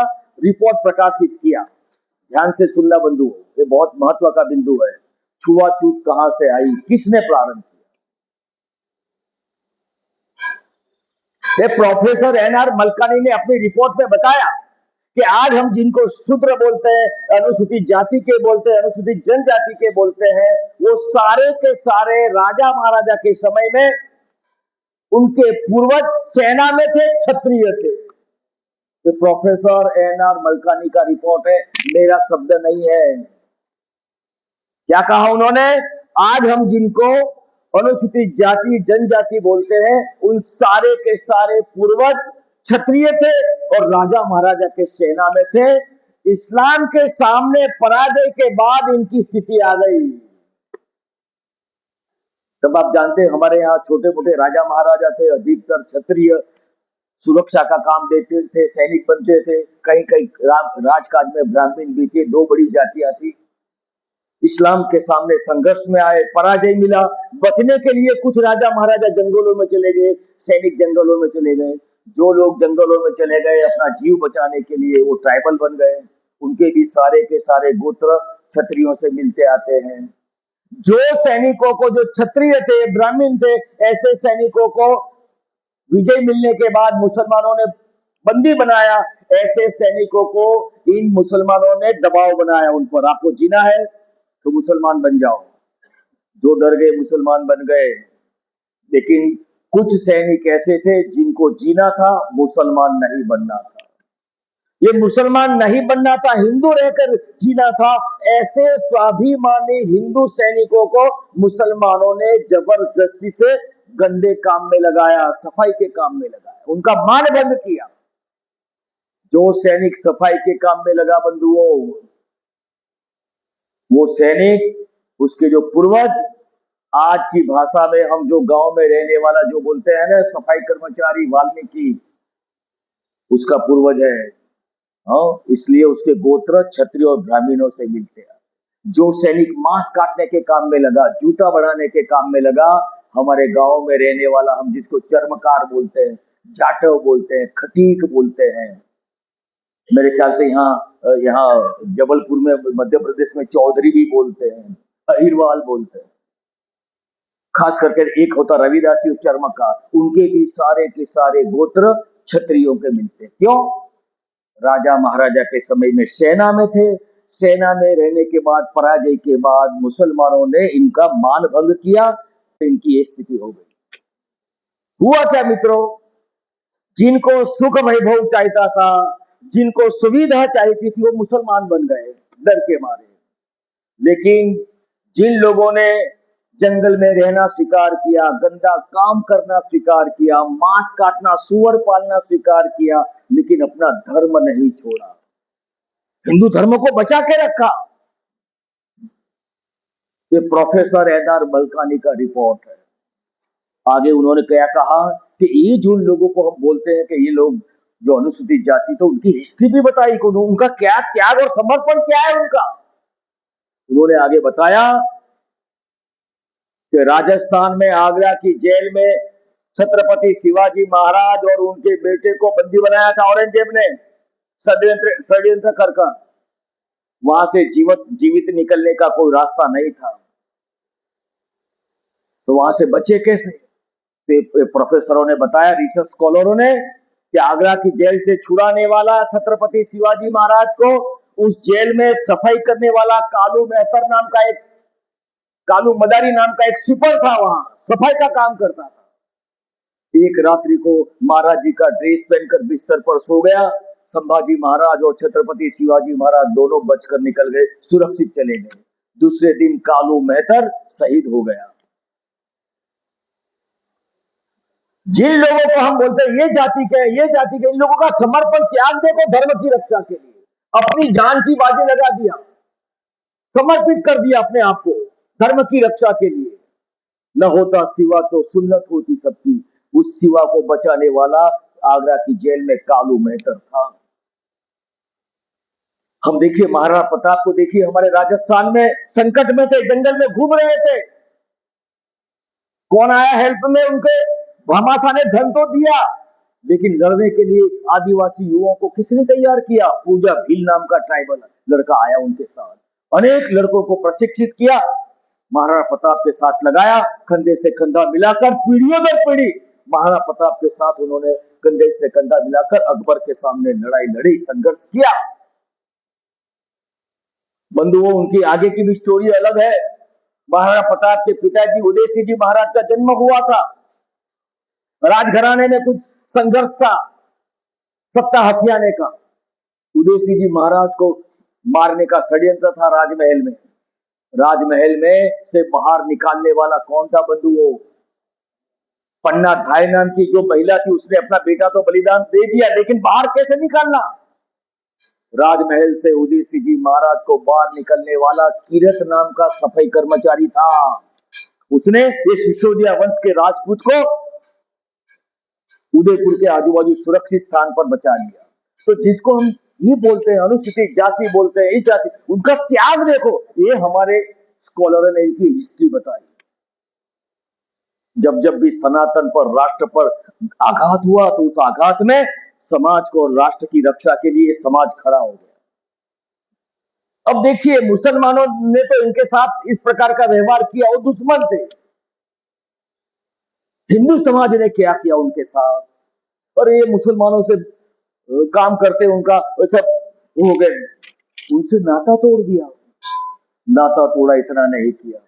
रिपोर्ट प्रकाशित किया। ध्यान से सुनना बंधु, ये बहुत महत्व का बिंदु है। छुआछूत कहां से आई, किसने प्रारंभ किया। ये प्रोफेसर एन.आर. मलकानी ने अपनी रिपोर्ट में बताया कि आज हम जिनको शूद्र बोलते हैं, अनुसूचित जाति के बोलते हैं, अनुसूचित जनजाति के बोलते हैं, वो सारे के सारे राजा महाराजा के समय में उनके पूर्वज सेना में थे, क्षत्रिय थे। तो प्रोफेसर एन.आर. मलकानी का रिपोर्ट है, मेरा शब्द नहीं है। क्या कहा उन्होंने, आज हम जिनको अनुसूचित जाति जनजाति बोलते हैं, उन सारे के सारे पूर्वज क्षत्रिय थे और राजा महाराजा के सेना में थे। इस्लाम के सामने पराजय के बाद इनकी स्थिति आ गई। तब आप जानते हैं हमारे यहाँ छोटे मोटे राजा महाराजा थे, अधिकतर क्षत्रिय सुरक्षा का काम देते थे, सैनिक बनते थे। कहीं कहीं राजकाज में ब्राह्मण भी थे, दो बड़ी जातियां थी। इस्लाम के सामने संघर्ष में आए, पराजय मिला। बचने के लिए कुछ राजा महाराजा जंगलों में चले गए, सैनिक जंगलों में चले गए। जो लोग जंगलों में चले गए अपना जीव बचाने के लिए, वो ट्राइबल बन गए। उनके भी सारे के सारे गोत्र क्षत्रियों से मिलते आते हैं। जो सैनिकों को, जो क्षत्रिय थे, ब्राह्मण थे, ऐसे सैनिकों को विजय मिलने के बाद मुसलमानों ने बंदी बनाया। ऐसे सैनिकों को इन मुसलमानों ने दबाव बनाया उन पर, आपको जीना है तो मुसलमान बन जाओ। जो डर गए मुसलमान बन गए। लेकिन कुछ सैनिक ऐसे थे जिनको जीना था, मुसलमान नहीं बनना था। ये मुसलमान नहीं बनना था, हिंदू रहकर जीना था। ऐसे स्वाभिमानी हिंदू सैनिकों को मुसलमानों ने जबरदस्ती से गंदे काम में लगाया, सफाई के काम में लगाया, उनका मान भंग किया। जो सैनिक सफाई के काम में लगा बंधुओं, वो सैनिक, उसके जो पूर्वज, आज की भाषा में हम जो गांव में रहने वाला जो बोलते हैं ना, सफाई कर्मचारी वाल्मीकि, उसका पूर्वज है। हाँ, इसलिए उसके गोत्र क्षत्रिय और ब्राह्मणों से मिलते हैं। जो सैनिक मांस काटने के काम में लगा, जूता बनाने के काम में लगा, हमारे गांव में रहने वाला, हम जिसको चर्मकार बोलते हैं, जाटव बोलते हैं, खटीक बोलते हैं। मेरे ख्याल से यहाँ यहाँ जबलपुर में, मध्य प्रदेश में चौधरी भी बोलते हैं, अहिरवाल बोलते हैं। खास करके एक होता रविदासी चर्मकार, उनके भी सारे के सारे गोत्र क्षत्रियों के मिलते। क्यों? राजा महाराजा के समय में सेना में थे। सेना में रहने के बाद, पराजय के बाद मुसलमानों ने इनका मान भंग किया, इनकी ये स्थिति हो गई। हुआ क्या मित्रों, जिनको सुख वैभव चाहता था, जिनको सुविधा चाहती थी, वो मुसलमान बन गए डर के मारे। लेकिन जिन लोगों ने जंगल में रहना स्वीकार किया, गंदा काम करना स्वीकार किया, मांस काटना, सुअर पालना स्वीकार किया, लेकिन अपना धर्म नहीं छोड़ा, हिंदू धर्म को बचा के रखा। ये प्रोफेसर एन.आर. मलकानी का रिपोर्ट है। आगे उन्होंने क्या कहा कि ये जो लोगों को हम बोलते हैं कि ये लोग जो अनुसूचित जाति, तो उनकी हिस्ट्री भी बताई, उनका क्या त्याग और समर्पण क्या है उनका। उन्होंने आगे बताया कि राजस्थान में आगरा की जेल में छत्रपति शिवाजी महाराज और उनके बेटे को बंदी बनाया था औरंगजेब ने, षड्यंत्र कर। वहां से जीवित निकलने का कोई रास्ता नहीं था। तो वहां से बचे कैसे? प्रोफेसरों ने बताया, रिसर्च स्कॉलरों ने, कि आगरा की जेल से छुड़ाने वाला छत्रपति शिवाजी महाराज को उस जेल में सफाई करने वाला कालू मदारी नाम का एक सिपर था, वहां सफाई का काम करता था। एक रात्रि को महाराज जी का ड्रेस पहनकर बिस्तर पर सो गया। संभाजी महाराज और छत्रपति शिवाजी महाराज दोनों बचकर निकल गए, सुरक्षित चले गए। दूसरे दिन कालू मेहतर शहीद हो गया। जिन लोगों को हम बोलते हैं ये जाति के, इन लोगों का समर्पण त्याग देखो धर्म की रक्षा के लिए, अपनी जान की बाजी लगा दिया, समर्पित कर दिया अपने आप को धर्म की रक्षा के लिए। न होता सिवा तो सुन्नत होती सबकी, उस सिवा को बचाने वाला आगरा की जेल में कालू मेहतर था। हम देखिए महाराणा प्रताप को देखिए, हमारे राजस्थान में संकट में थे, जंगल में घूम रहे थे, कौन आया हेल्प में? उनके भामाशाह ने धन तो दिया, लेकिन लड़ने के लिए आदिवासी युवाओं को किसने तैयार किया? पूजा भील नाम का ट्राइबल लड़का आया, उनके साथ अनेक लड़कों को प्रशिक्षित किया, महाराणा प्रताप के साथ लगाया, कंधे से कंधा मिलाकर पीढ़ियों दर पीढ़ी महाराणा प्रताप के साथ उन्होंने कंधे से कंधा मिलाकर अकबर के सामने लड़ाई लड़ी, संघर्ष किया। बंधुओं, उनकी आगे की भी स्टोरी अलग है। महाराणा प्रताप के पिताजी उदय सिंह जी महाराज का जन्म हुआ था, राजघराने में कुछ संघर्ष था सत्ता हथियाने का। उदय सिंह जी महाराज को मारने का षड्यंत्र था राजमहल में। राजमहल में से बाहर निकालने वाला कौन था बंधुओं? पन्ना धाय नाम की जो महिला थी, उसने अपना बेटा तो बलिदान दे दिया, लेकिन बाहर कैसे निकालना? राजमहल से उदय सिंह जी महाराज को बाहर निकलने वाला कीरत नाम का सफाई कर्मचारी था। उसने ये सिसोदिया वंश के राजपूत को उदयपुर के आजू बाजू सुरक्षित स्थान पर बचा लिया। तो जिसको हम ये बोलते हैं अनुसूचित जाति बोलते हैं, इस जाति, उनका त्याग देखो। ये हमारे स्कॉलरों ने इनकी हिस्ट्री बताई। जब जब भी सनातन पर, राष्ट्र पर आघात हुआ, तो उस आघात में समाज को और राष्ट्र की रक्षा के लिए समाज खड़ा हो गया। अब देखिए, मुसलमानों ने तो इनके साथ इस प्रकार का व्यवहार किया, वो दुश्मन थे। हिंदू समाज ने क्या किया उनके साथ? और ये मुसलमानों से काम करते, उनका सब हो गए, उनसे नाता तोड़ दिया। नाता तोड़ा इतना नहीं किया,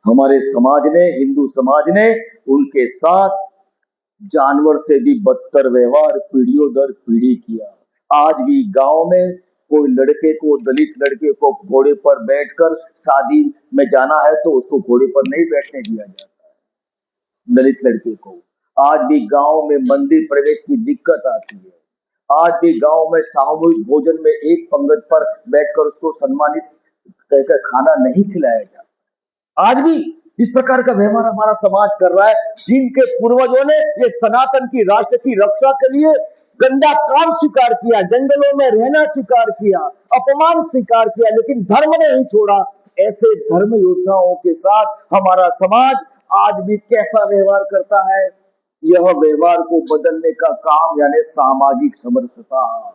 हमारे समाज ने, हिंदू समाज ने उनके साथ जानवर से भी बदतर व्यवहार पीढ़ियों दर पीढ़ी किया। आज भी गांव में कोई लड़के को, दलित लड़के को घोड़े पर बैठकर शादी में जाना है तो उसको घोड़े पर नहीं बैठने दिया जाता है, दलित लड़के को। आज भी गांव में मंदिर प्रवेश की दिक्कत आती है। आज भी गांव में सामूहिक भोजन में एक पंगत पर बैठकर उसको सम्मानित कहकर खाना नहीं खिलाया जाता। आज भी इस प्रकार का व्यवहार हमारा समाज कर रहा है। जिनके पूर्वजों ने ये सनातन की, राष्ट्र की रक्षा के लिए गंदा काम स्वीकार किया, जंगलों में रहना स्वीकार किया, अपमान स्वीकार किया, लेकिन धर्म ने नहीं छोड़ा, ऐसे धर्म योद्धाओं के साथ हमारा समाज आज भी कैसा व्यवहार करता है? यह व्यवहार को बदलने का काम, यानी सामाजिक समरसता,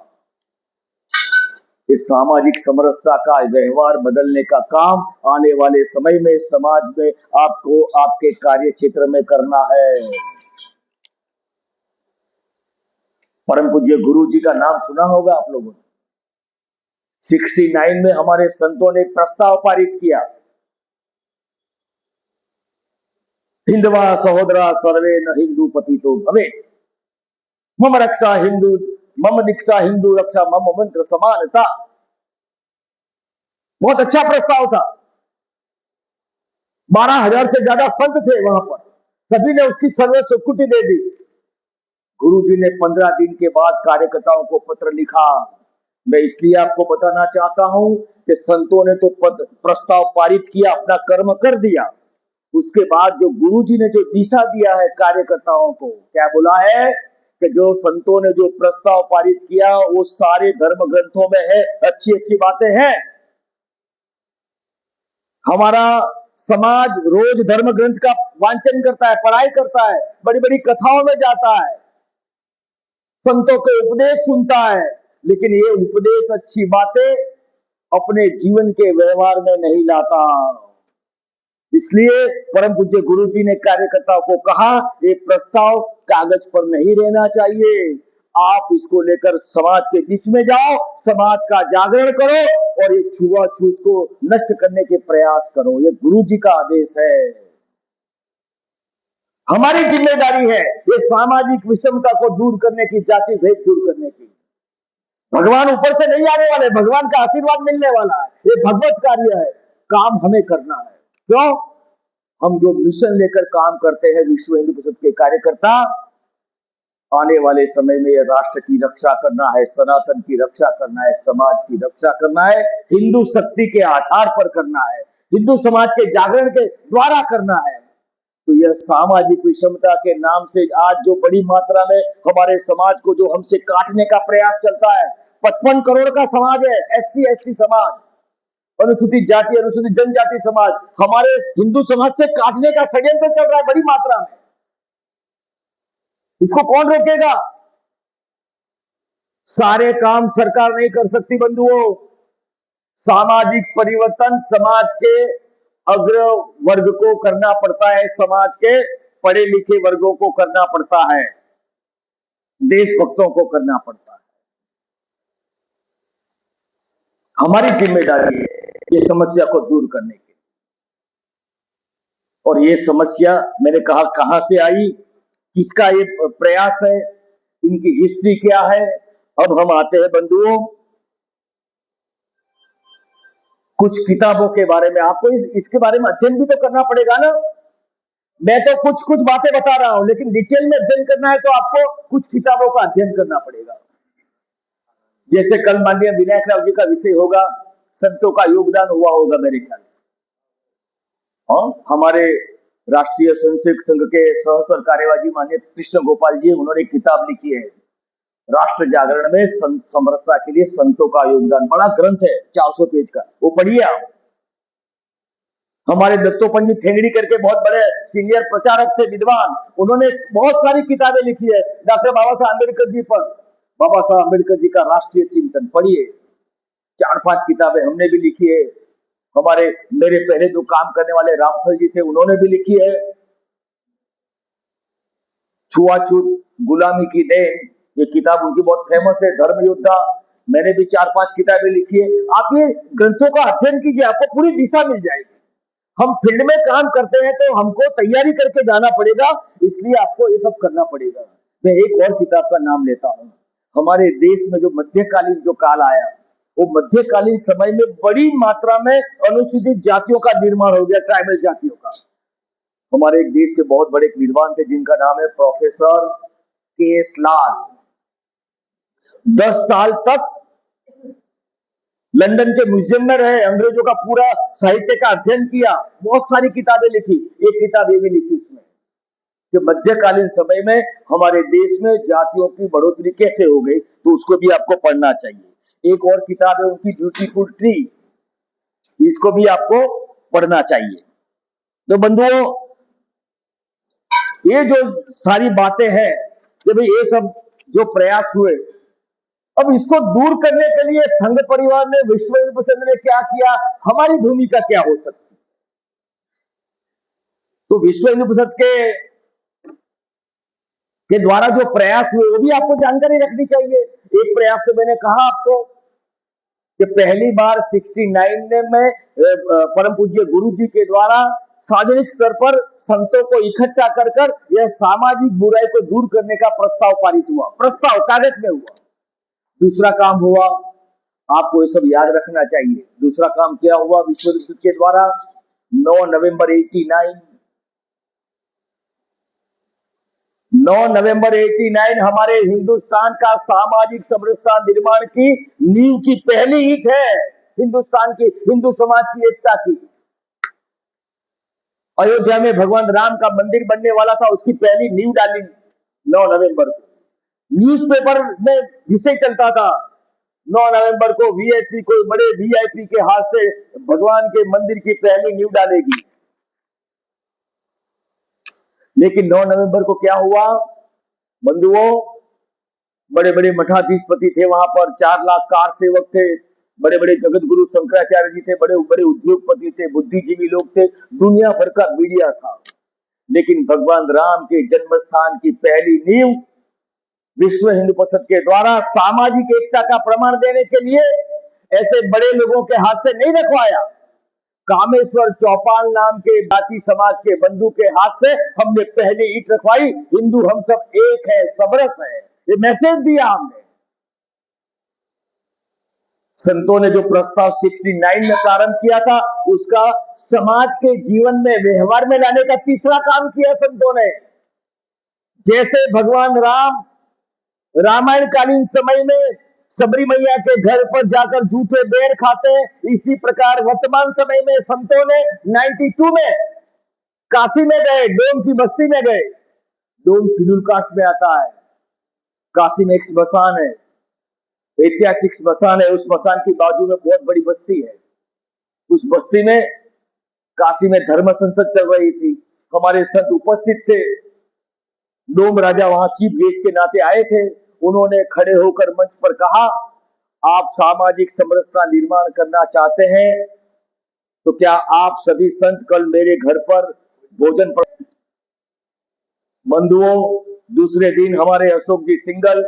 इस सामाजिक समरसता का व्यवहार बदलने का काम आने वाले समय में समाज में आपको आपके कार्य क्षेत्र में करना है। परम पूज्य गुरु जी का नाम सुना होगा आप लोगों ने। 69 में हमारे संतों ने एक प्रस्ताव पारित किया, हिंदवा सहोदरा सर्वे न हिंदू पतितो भवे, मम रक्षा हिंदू, मम दीक्षा हिंदू रक्षा, मम मंत्र समानता। बहुत अच्छा प्रस्ताव था। 12,000 से ज्यादा संत थे वहां पर, सभी ने उसकी सर्व स्वीकृति दे दी। गुरु जी ने 15 दिन के बाद कार्यकर्ताओं को पत्र लिखा। मैं इसलिए आपको बताना चाहता हूं कि संतों ने तो प्रस्ताव पारित किया, अपना कर्म कर दिया। उसके बाद जो गुरु जी ने जो दिशा दिया है कार्यकर्ताओं को, क्या बोला है कि जो संतों ने जो प्रस्ताव पारित किया वो सारे धर्म ग्रंथों में है, अच्छी अच्छी बातें हैं। हमारा समाज रोज धर्म ग्रंथ का वांचन करता है, पढ़ाई करता है, बड़ी बड़ी कथाओं में जाता है, संतों के उपदेश सुनता है, लेकिन ये उपदेश, अच्छी बातें अपने जीवन के व्यवहार में नहीं लाता। इसलिए परम पूज्य गुरु जी ने कार्यकर्ताओं को कहा, ये प्रस्ताव कागज पर नहीं रहना चाहिए, आप इसको लेकर समाज के बीच में जाओ, समाज का जागरण करो और ये छुआछूत को नष्ट करने के प्रयास करो। ये गुरु जी का आदेश है, हमारी जिम्मेदारी है ये सामाजिक विषमता को दूर करने की, जाति भेद दूर करने की। भगवान ऊपर से नहीं आने वाले, भगवान का आशीर्वाद मिलने वाला है, ये भगवत कार्य है, काम हमें करना है। क्यों? हम जो मिशन लेकर काम करते हैं, विश्व हिंदू परिषद के कार्यकर्ता, आने वाले समय में ये राष्ट्र की रक्षा करना है, सनातन की रक्षा करना है, समाज की रक्षा करना है, हिंदू शक्ति के आधार पर करना है, हिंदू समाज के जागरण के द्वारा करना है। तो यह सामाजिक विषमता के नाम से आज जो बड़ी मात्रा में हमारे समाज को जो हमसे काटने का प्रयास चलता है, 55 करोड़ का समाज है, SC ST समाज, अनुसूचित जाति अनुसूचित जनजाति समाज, हमारे हिंदू समाज से काटने का षड्यंत्र चल रहा है बड़ी मात्रा में। इसको कौन रोकेगा? सारे काम सरकार नहीं कर सकती बंधुओं, सामाजिक परिवर्तन समाज के अग्र वर्ग को करना पड़ता है, समाज के पढ़े लिखे वर्गों को करना पड़ता है, देशभक्तों को करना पड़ता है। हमारी जिम्मेदारी है ये समस्या को दूर करने की। और ये समस्या मैंने कहा कहां से आई, किसका ये प्रयास है, इनकी हिस्ट्री क्या है। अब हम आते हैं बंधुओं कुछ किताबों के बारे में। आपको इसके बारे में अध्ययन भी तो करना पड़ेगा ना। मैं तो कुछ बातें बता रहा हूं, लेकिन डिटेल में अध्ययन करना है तो आपको कुछ किताबों का अध्ययन करना पड़ेगा। जैसे कल माननीय विनायक राव जी का विषय होगा, संतों का योगदान हुआ होगा मेरे ख्याल से। हमारे राष्ट्रीय स्वयंसेवक संघ के सहस्त्र कार्यवाही माननीय कृष्ण गोपाल जी, उन्होंने किताब लिखी है राष्ट्र जागरण में समरसता के लिए संतों का योगदान। बड़ा ग्रंथ है, 400 पेज का, वो पढ़िए आप। हमारे दत्तोपंत जी ठेंगड़ी करके बहुत बड़े सीनियर प्रचारक थे, विद्वान, उन्होंने बहुत सारी किताबें लिखी है डॉक्टर बाबा साहब अम्बेडकर जी पर। बाबा साहब अम्बेडकर जी का राष्ट्रीय चिंतन पढ़िए, 4-5 किताबें हमने भी लिखी है। हमारे मेरे पहले जो काम करने वाले रामफल जी थे, उन्होंने भी लिखी है छुआछूत गुलामी की देन, ये किताब उनकी बहुत फेमस है। धर्म योद्धा, मैंने भी 4-5 किताबें लिखी है। आप ये ग्रंथों का अध्ययन कीजिए, आपको पूरी दिशा मिल जाएगी। हम फील्ड में काम करते हैं तो हमको तैयारी करके जाना पड़ेगा, इसलिए आपको ये सब करना पड़ेगा। मैं एक और किताब का नाम लेता हूं। हमारे देश में जो मध्यकालीन जो काल आया, वो मध्यकालीन समय में बड़ी मात्रा में अनुसूचित जातियों का निर्माण हो गया, ट्राइबल जातियों का। हमारे एक देश के बहुत बड़े विद्वान थे जिनका नाम है प्रोफेसर KS लाल। 10 साल तक लंदन के म्यूजियम में रहे, अंग्रेजों का पूरा साहित्य का अध्ययन किया, बहुत सारी किताबें लिखी। एक किताब ये भी लिखी उसमें कि मध्यकालीन समय में हमारे देश में जातियों की बढ़ोतरी कैसे हो गई, तो उसको भी आपको पढ़ना चाहिए। एक और किताब है उनकी ब्यूटीफुल ट्री, इसको भी आपको पढ़ना चाहिए। तो बंधुओं ये जो सारी बातें हैं कि भाई ये सब जो प्रयास हुए, अब इसको दूर करने के लिए संघ परिवार ने, विश्व हिंदू परिषद ने क्या किया, हमारी भूमिका क्या हो सकती है। तो विश्व हिंदू परिषद के द्वारा जो प्रयास हुए वो भी आपको जानकारी रखनी चाहिए। एक प्रयास तो मैंने कहा आपको कि पहली बार 69 में परम पूज्य गुरु जी के द्वारा सार्वजनिक स्तर पर संतों को इकट्ठा कर यह सामाजिक बुराई को दूर करने का प्रस्ताव पारित हुआ, प्रस्ताव कागज में हुआ। दूसरा काम हुआ, आपको ये सब याद रखना चाहिए, दूसरा काम क्या हुआ विश्व हिंदू परिषद के द्वारा 9 नवंबर 89 हमारे हिंदुस्तान का सामाजिक समरसता निर्माण की नींव की पहली ईंट है, हिंदुस्तान की हिंदू समाज की एकता की। अयोध्या में भगवान राम का मंदिर बनने वाला था, उसकी पहली नींव डाली 9 नवंबर को। न्यूज़पेपर में विषय चलता था 9 नवंबर को वीआईपी, कोई बड़े वीआईपी के हाथ से भगवान के मंदिर की पहली नींव डालेगी। लेकिन 9 नवंबर को क्या हुआ बंधुओं, बड़े बड़े मठाधीशपति थे वहां पर, 4 लाख कार सेवक थे, बड़े बड़े जगत गुरु शंकराचार्य जी थे, बड़े बड़े उद्योगपति थे, बुद्धिजीवी लोग थे, दुनिया भर का मीडिया था। लेकिन भगवान राम के जन्म स्थान की पहली नींव विश्व हिंदू परिषद के द्वारा सामाजिक एकता का प्रमाण देने के लिए ऐसे बड़े लोगों के हाथ से नहीं रखवाया। कामेश्वर चौपाल नाम के जाति समाज के बंधु के हाथ से हमने पहली ईंट रखवाई। हिंदू हम सब एक है, समरस है, ये मैसेज दिया हमने। संतों ने जो प्रस्ताव 69 में प्रारंभ किया था, उसका समाज के जीवन में व्यवहार में लाने का तीसरा काम किया संतों ने। जैसे भगवान राम रामायण कालीन समय में सबरी मैया के घर पर जाकर जूठे बेर खाते, इसी प्रकार वर्तमान समय में संतों ने 92 में काशी में गए, डोम की बस्ती में गए। डोम शेड्यूल कास्ट में आता है। काशी में एक स्मशान है, ऐतिहासिक स्मशान है। उस स्मशान की बाजू में बहुत बड़ी बस्ती है। उस बस्ती में काशी में धर्म संसद चल रही थी, हमारे संत उपस्थित थे। डोम राजा वहां चीफ गेस्ट के नाते आए थे। उन्होंने खड़े होकर मंच पर कहा, आप सामाजिक समरसता निर्माण करना चाहते हैं तो क्या आप सभी संत कल मेरे घर पर भोजन पर। बंधुओं, दूसरे दिन हमारे अशोक जी सिंगल,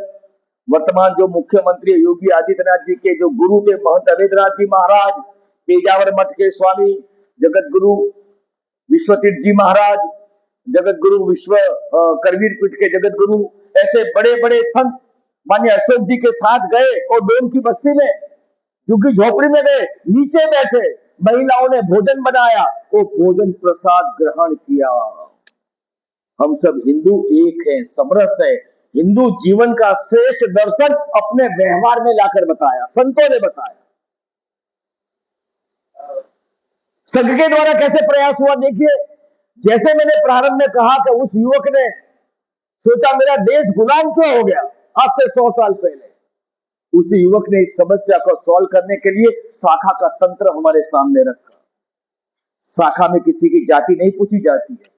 वर्तमान जो मुख्यमंत्री योगी आदित्यनाथ जी के जो गुरु थे महंत अवेद्यनाथ जी महाराज, पेजावर मठ के स्वामी जगत गुरु विश्वतीर्थ जी महाराज, जगत गुरु विश्व करवीर पीठ के जगत गुरु, ऐसे बड़े बड़े संत मान्य अशोक जी के साथ गए और डोम की बस्ती में झुग्गी झोपड़ी में गए, नीचे बैठे, महिलाओं ने भोजन बनाया, वो भोजन प्रसाद ग्रहण किया। हम सब हिंदू एक हैं, समरस है। हिंदू जीवन का श्रेष्ठ दर्शन अपने व्यवहार में लाकर बताया, संतों ने बताया। संघ के द्वारा कैसे प्रयास हुआ देखिए। जैसे मैंने प्रारंभ में कहा कि उस युवक ने सोचा मेरा देश गुलाम क्यों हो गया, आज से 100 साल पहले उसी युवक ने इस समस्या को सॉल्व करने के लिए शाखा का तंत्र हमारे सामने रखा। शाखा में किसी की जाति नहीं पूछी जाती है,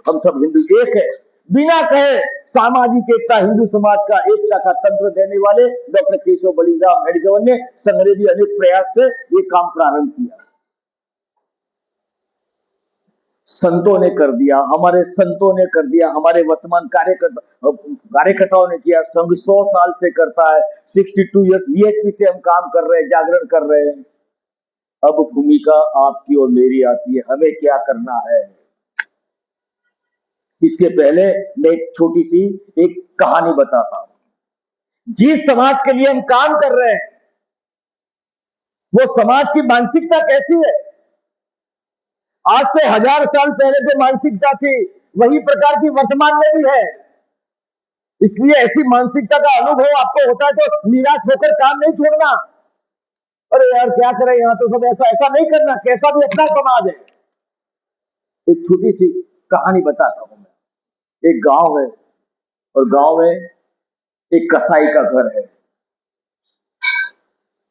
हम सब हिंदू एक है। बिना कहे सामाजिक एकता, हिंदू समाज का एकता का तंत्र देने वाले डॉक्टर केशव बलिराम हेडगेवार ने संग्रह भी अनेक प्रयास से ये काम प्रारंभ किया। संतों ने कर दिया, हमारे संतों ने कर दिया, हमारे वर्तमान कार्यकर्ताओं ने किया। संघ 100 साल से करता है, 62 इयर्स वीएचपी से हम काम कर रहे हैं, जागरण कर रहे हैं। अब भूमिका आपकी और मेरी आती है, हमें क्या करना है। इसके पहले मैं एक छोटी सी एक कहानी बताता हूं। जिस समाज के लिए हम काम कर रहे हैं वो समाज की मानसिकता कैसी है। आज से 1000 साल पहले जो मानसिकता थी वही प्रकार की वर्तमान में भी है। इसलिए ऐसी मानसिकता का अनुभव आपको होता है तो निराश होकर काम नहीं छोड़ना। अरे यार क्या करें, यहां तो सब ऐसा नहीं करना, कैसा भी अपना समाज है। एक छोटी सी कहानी बताता हूं मैं। एक गांव है और गांव में एक कसाई का घर है।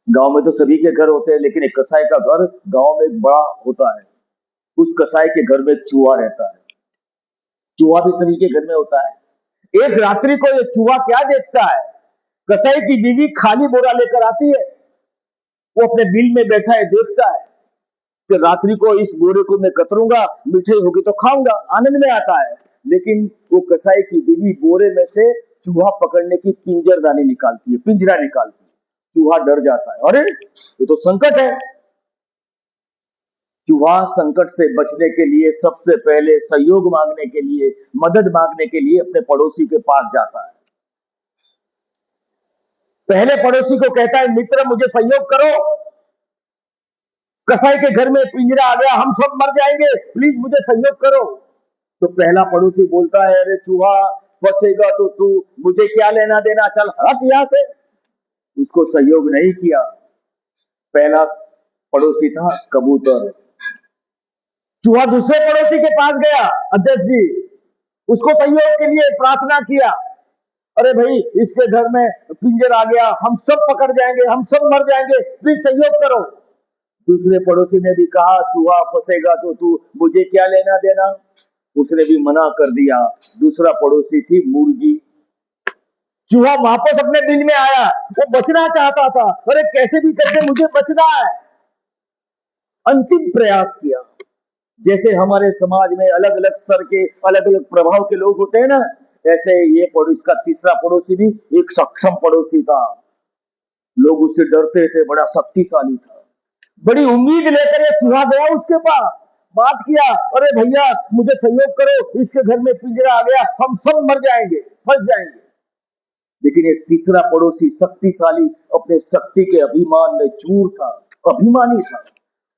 गांव में तो सभी के घर होते हैं, लेकिन एक कसाई का घर गांव में बड़ा होता है। उस कसाई के घर में एक चूहा रहता है। चूहा भी सभी के घर में होता है। एक रात्रि को ये चूहा क्या देखता है, कसाई की बीवी खाली बोरा लेकर आती है। वो अपने बिल में बैठा है, देखता है कि रात्रि को इस बोरे को मैं कतरूंगा, मिठाई होगी तो खाऊंगा, आनंद में आता है। लेकिन वो कसाई की बीवी बोरे में से चूहा पकड़ने की पिंजरदानी निकालती है, पिंजरा निकालती है। चूहा डर जाता है, अरे ये तो संकट है। चूहा संकट से बचने के लिए सबसे पहले सहयोग मांगने के लिए, मदद मांगने के लिए अपने पड़ोसी के पास जाता है। पहले पड़ोसी को कहता है, मित्र मुझे सहयोग करो, कसाई के घर में पिंजरा आ गया, हम सब मर जाएंगे, प्लीज मुझे सहयोग करो। तो पहला पड़ोसी बोलता है, अरे चूहा फंसेगा तो तू, मुझे क्या लेना देना, चल हट यहां से। उसको सहयोग नहीं किया। पहला पड़ोसी था कबूतर। चूहा दूसरे पड़ोसी के पास गया, अध्यक्ष जी, उसको सहयोग के लिए प्रार्थना किया, अरे भाई इसके घर में पिंजर आ गया, हम सब पकड़ जाएंगे, हम सब मर जाएंगे, प्लीज सहयोग करो। दूसरे पड़ोसी ने भी कहा, चूहा फंसेगा तो तू, मुझे क्या लेना देना। उसने भी मना कर दिया। दूसरा पड़ोसी थी मुर्गी। चूहा वापस अपने बिल में आया, वो बचना चाहता था, अरे कैसे भी करके मुझे बचना है। अंतिम प्रयास किया। जैसे हमारे समाज में अलग अलग स्तर के अलग अलग प्रभाव के लोग होते हैं ना, ऐसे ये पड़ोसी का तीसरा पड़ोसी भी एक सक्षम पड़ोसी था। लोग उससे डरते थे, बड़ा शक्तिशाली था। बड़ी उम्मीद लेकर ये चूहा गया उसके पास, बात किया, अरे भैया मुझे सहयोग करो, इसके घर में पिंजरा आ गया, हम सब मर जाएंगे, फंस जाएंगे। लेकिन एक तीसरा पड़ोसी शक्तिशाली, अपने शक्ति के अभिमान में चूर था, अभिमानी था।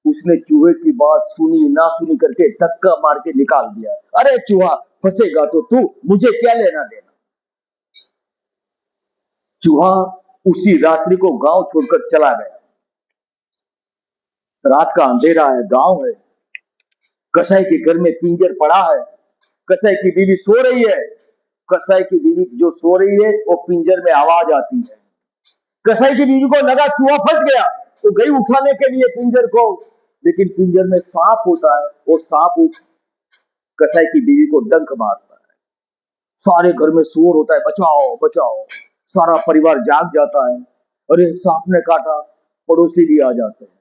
उसने चूहे की बात सुनी ना सुनी करके धक्का मार के निकाल दिया। अरे चूहा, फंसेगा तो तू, मुझे क्या लेना देना। चूहा उसी रात्रि को गांव छोड़कर चला गया। रात का अंधेरा है, गांव है, कसाई के घर में पिंजर पड़ा है, कसाई की बीवी सो रही है। कसाई की बीवी जो सो रही है वो पिंजर में आवाज आती है। कसाई की बीवी को लगा चूहा फंस गया, तो गई उठाने के लिए पिंजर को, लेकिन पिंजर में सांप होता है, वो सांप कसाई की बीवी को डंक मारता है। सारे घर में शोर होता है, बचाओ बचाओ। सारा परिवार जाग जाता है, अरे सांप ने काटा। पड़ोसी भी आ जाते हैं।